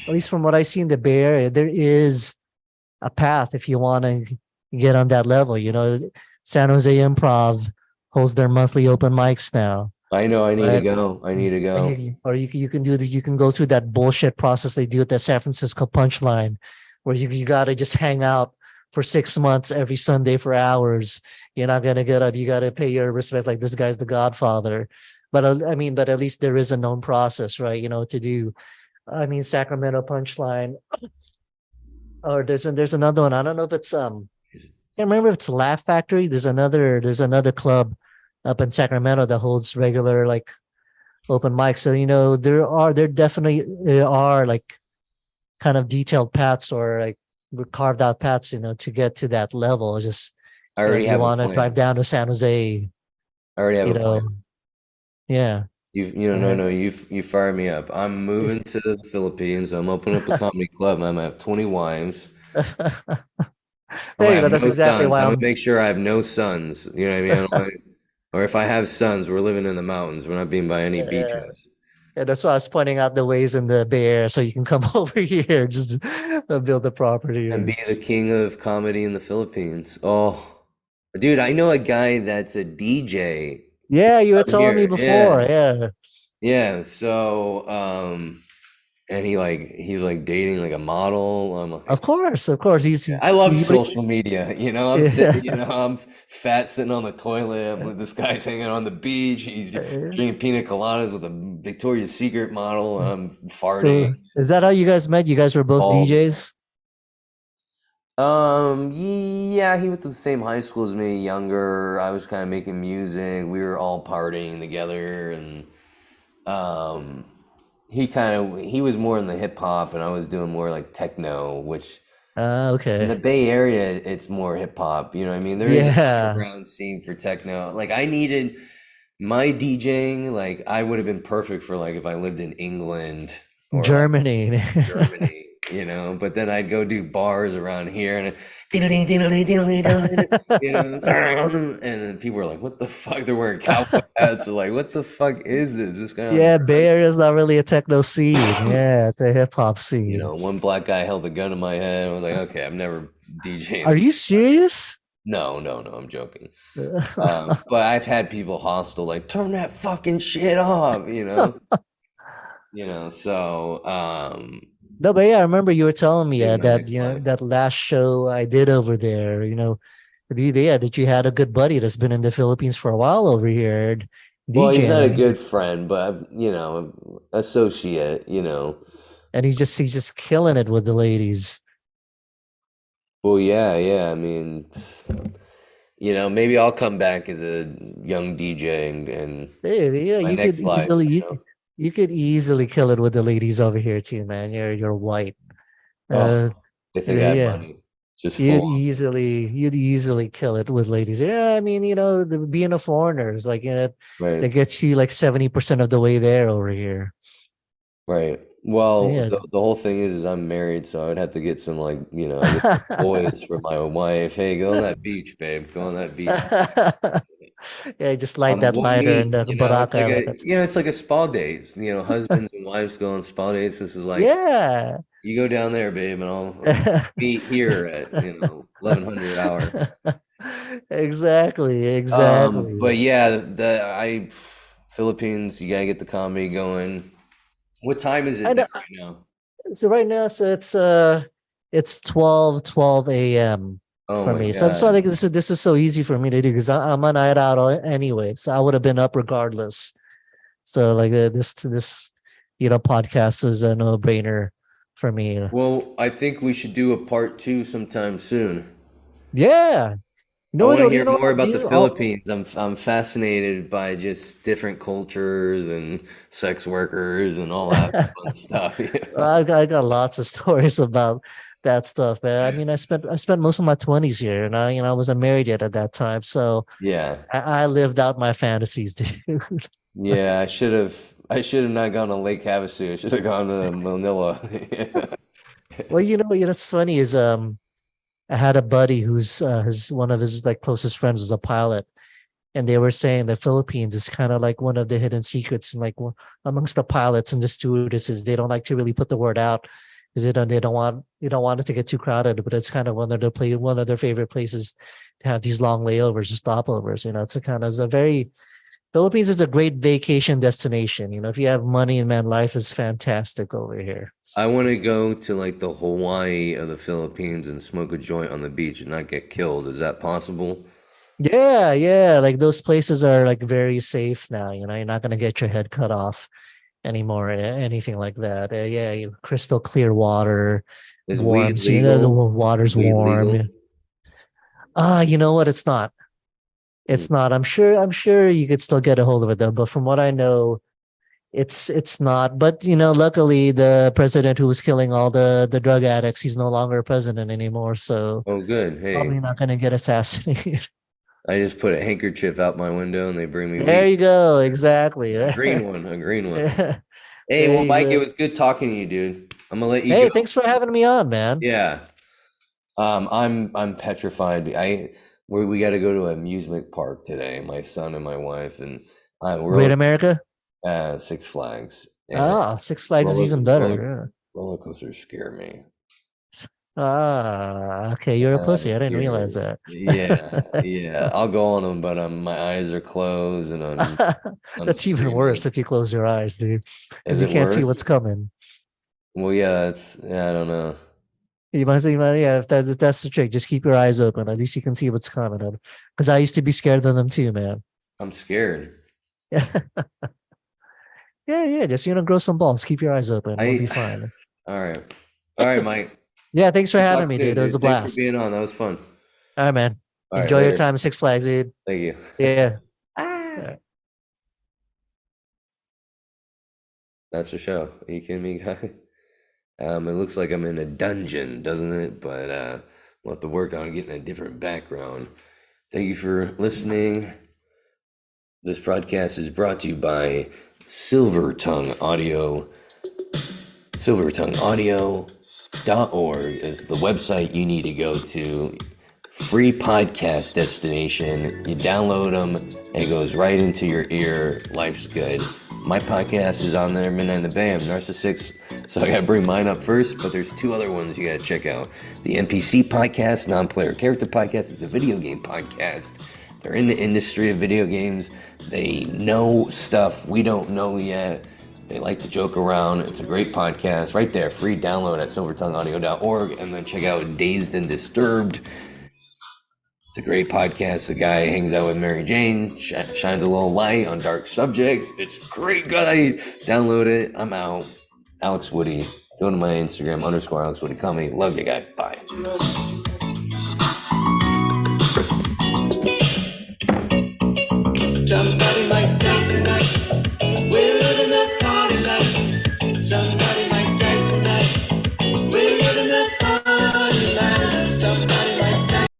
B: at least from what I see in the Bay Area, there is a path if you want to get on that level. San Jose Improv holds their monthly open mics now,
A: I know I need to
B: right?
A: go. I need to go.
B: Or you can go through that bullshit process they do at the San Francisco Punchline, where you gotta just hang out for 6 months every Sunday for hours. You're not gonna get up. You gotta pay your respect. Like this guy's the Godfather. But I mean, but at least there is a known process, right? To do. I mean, Sacramento Punchline, or there's another one. I don't know if it's I can't remember if it's Laugh Factory. There's another club up in Sacramento that holds regular like open mics. So there definitely are like kind of detailed paths or like carved out paths, to get to that level. Just
A: I
B: if
A: already
B: you
A: have a
B: want to drive
A: plan.
B: down to San Jose,
A: I already have
B: you
A: a plan.
B: know, yeah.
A: No,
B: Uh,
A: no, you fired me up. I'm moving to the Philippines. I'm opening up a comedy club. I'm gonna have 20 wives. I'm
B: there
A: gonna
B: you
A: have
B: go. That's
A: no
B: exactly
A: sons.
B: why
A: I'm gonna
B: I'm.
A: make sure I have no sons. You know what I mean? I don't want, or if I have sons, we're living in the mountains. We're not being by any
B: Yeah,
A: beaches.
B: yeah, that's why I was pointing out the ways in the Bay Area, so you can come over here, just build the property.
A: And
B: Or,
A: be the king of comedy in the Philippines. Oh, dude, I know a guy that's a DJ
B: yeah, you were
A: out
B: telling me
A: here.
B: before.
A: Yeah.
B: Yeah,
A: Yeah. So, and he's like dating like a model. I'm
B: of
A: like,
B: course, of course.
A: I love
B: He,
A: social media. I'm sitting,
B: yeah.
A: I'm fat sitting on the toilet. This guy's hanging on the beach. He's drinking pina coladas with a Victoria's Secret model. And I'm farting.
B: So is that how you guys met? You guys were both
A: Bald.
B: DJs?
A: Yeah, he went to the same high school as me, younger. I was kind of making music. We were all partying together, and um, he was more in the hip hop, and I was doing more like techno, which in
B: Okay.
A: the Bay Area, it's more hip hop. You know what I mean? There is an
B: Yeah.
A: underground scene for techno. Like I needed my DJing, like I would have been perfect for like if I lived in England or like
B: Germany.
A: Germany, but then I'd go do bars around here and and then people were like, what the fuck? They're wearing cowboy hats. They're like, what the fuck is this? This guy on
B: Yeah, Bay
A: drugs?
B: Area is not really a techno scene. Yeah, it's a hip hop scene.
A: One black guy held a gun in my head. I was like, okay, I'm never DJing
B: Are
A: again.
B: you serious?
A: No, no, no, I'm joking. But I've had people hostile, like, turn that fucking shit off, so
B: No, but yeah, I remember you were telling me
A: maybe my
B: that
A: next life.
B: that last show I did over there. Yeah, that you had a good buddy that's been in the Philippines for a while over here,
A: Well, he's
B: DJing,
A: not a
B: and
A: good friend, but associate.
B: he's just killing it with the ladies.
A: Well, yeah, yeah. I mean, maybe I'll come back as a young DJ and
B: Hey, yeah,
A: my
B: you could
A: next life,
B: easily you could easily kill it with the ladies over here too, man. You're white. Uh,
A: Oh, they think I have
B: yeah,
A: money. Just full
B: you'd
A: on.
B: easily you'd easily kill it with ladies. Yeah, I mean, being a foreigner is like that
A: Right.
B: gets you like 70% of the way there over here.
A: Right. Well,
B: Yeah.
A: the whole thing is I'm married, so I would have to get some like, I get some boys for my wife. Hey, go on that beach, babe. Go on that beach.
B: Yeah, just light that
A: We'll
B: lighter and
A: meet.
B: the baraka. Like that's
A: It's like a spa date. Husbands and wives go on spa dates. This is like
B: yeah.
A: you go down there, babe, and I'll meet here at 1100 hour.
B: Exactly,
A: But
B: exactly.
A: yeah, the I Philippines, you gotta get the comedy going. What time is
B: I
A: it there
B: know.
A: right now?
B: So right now, so it's 12 a.m.
A: Oh
B: for
A: my
B: me. So I
A: God.
B: think this is so easy for me to do because I'm a night out anyway. So I would have been up regardless. So like this podcast is a no brainer for me.
A: Well, I think we should do a part two sometime soon.
B: Yeah,
A: I want to
B: you
A: hear
B: know what
A: more
B: I'll
A: about the
B: do?
A: Philippines. I'm fascinated by just different cultures and sex workers and all that fun stuff.
B: I got lots of stories about that stuff, man. I mean, I spent most of my 20s here, and I wasn't married yet at that time, so
A: Yeah.
B: I lived out my fantasies, dude.
A: Yeah, I should have not gone to Lake Havasu. I should have gone to Manila.
B: Well, it's funny is I had a buddy who's his one of his like closest friends was a pilot, and they were saying the Philippines is kind of like one of the hidden secrets, and like amongst the pilots and the stewardesses, they don't like to really put the word out because they don't want it to get too crowded, but it's kind of one of their favorite places to have these long layovers or stopovers. It's a very Philippines is a great vacation destination. If you have money, man, life is fantastic over here.
A: I want to go to like the Hawaii of the Philippines and smoke a joint on the beach and not get killed. Is that possible?
B: Yeah, yeah. Like those places are like very safe now. You're not gonna get your head cut off anymore, anything like that. Yeah, crystal clear water,
A: Is weed
B: warms. The
A: legal? Is
B: water's
A: weed legal?
B: warm. You know what? It's not.
A: Hmm.
B: It's not. I'm sure you could still get a hold of it though. But from what I know, it's not. But luckily the president who was killing all the drug addicts, he's no longer president anymore. So
A: Oh, good.
B: probably
A: Hey,
B: not gonna get assassinated.
A: I just put a handkerchief out my window and they bring me
B: There
A: weed.
B: you go. Exactly.
A: A green one, a green one.
B: Yeah,
A: Hey,
B: there
A: well,
B: you
A: Mike, it
B: go.
A: was good talking to you, dude. I'm gonna let you
B: Hey,
A: go.
B: thanks for having me on, man.
A: Yeah. I'm petrified. We got to go to an amusement park today, my son and my wife, and
B: Great
A: we're
B: America.
A: Six Flags, and
B: Ah, Six Flags is
A: roller
B: even
A: roller
B: better.
A: roller coasters scare me.
B: Yeah. Ah, okay. You're a pussy. I didn't realize
A: Scary.
B: that.
A: Yeah, yeah. I'll go on them, but my eyes are closed and I'm
B: That's even worse
A: screaming.
B: if you close your eyes, dude, because
A: Is
B: you
A: it
B: can't see
A: worse?
B: what's coming.
A: Well, yeah. It's I don't know.
B: Yeah, if that's the trick. Just keep your eyes open. At least you can see what's coming. Because I used to be scared of them too, man.
A: I'm scared.
B: Yeah, yeah, yeah. Just grow some balls. Keep your eyes open. We'll be
A: I.
B: fine.
A: All right, Mike.
B: Yeah, thanks for
A: We'll
B: having
A: talk
B: me,
A: soon,
B: dude. It was a
A: dude. Thanks for
B: blast.
A: being on. That was fun.
B: All right, man.
A: All right,
B: Enjoy your
A: later.
B: time at Six Flags, dude.
A: Thank you.
B: Yeah.
A: Ah.
B: All right.
A: That's the show. Are you kidding me, guy? It looks like I'm in a dungeon, doesn't it? But we'll have to work on getting a different background. Thank you for listening. This broadcast is brought to you by Silver Tongue Audio. SilvertongueAudio.org is the website you need to go to. Free podcast destination. You download them, and it goes right into your ear. Life's good. My podcast is on there, Midnight in the Bay. I'm Narcissist, so I gotta bring mine up first, but there's two other ones you gotta check out. The NPC podcast, Non-Player Character Podcast, is a video game podcast. They're in the industry of video games. They know stuff we don't know yet. They like to joke around. It's a great podcast. Right there, free download at silvertongueaudio.org. And then check out Dazed and Disturbed. It's a great podcast. The guy hangs out with Mary Jane, shines a little light on dark subjects. It's great, guys. Download it. I'm out. Alex Woody. Go to my Instagram, _Alex Woody Comedy. Love you, guy. Bye.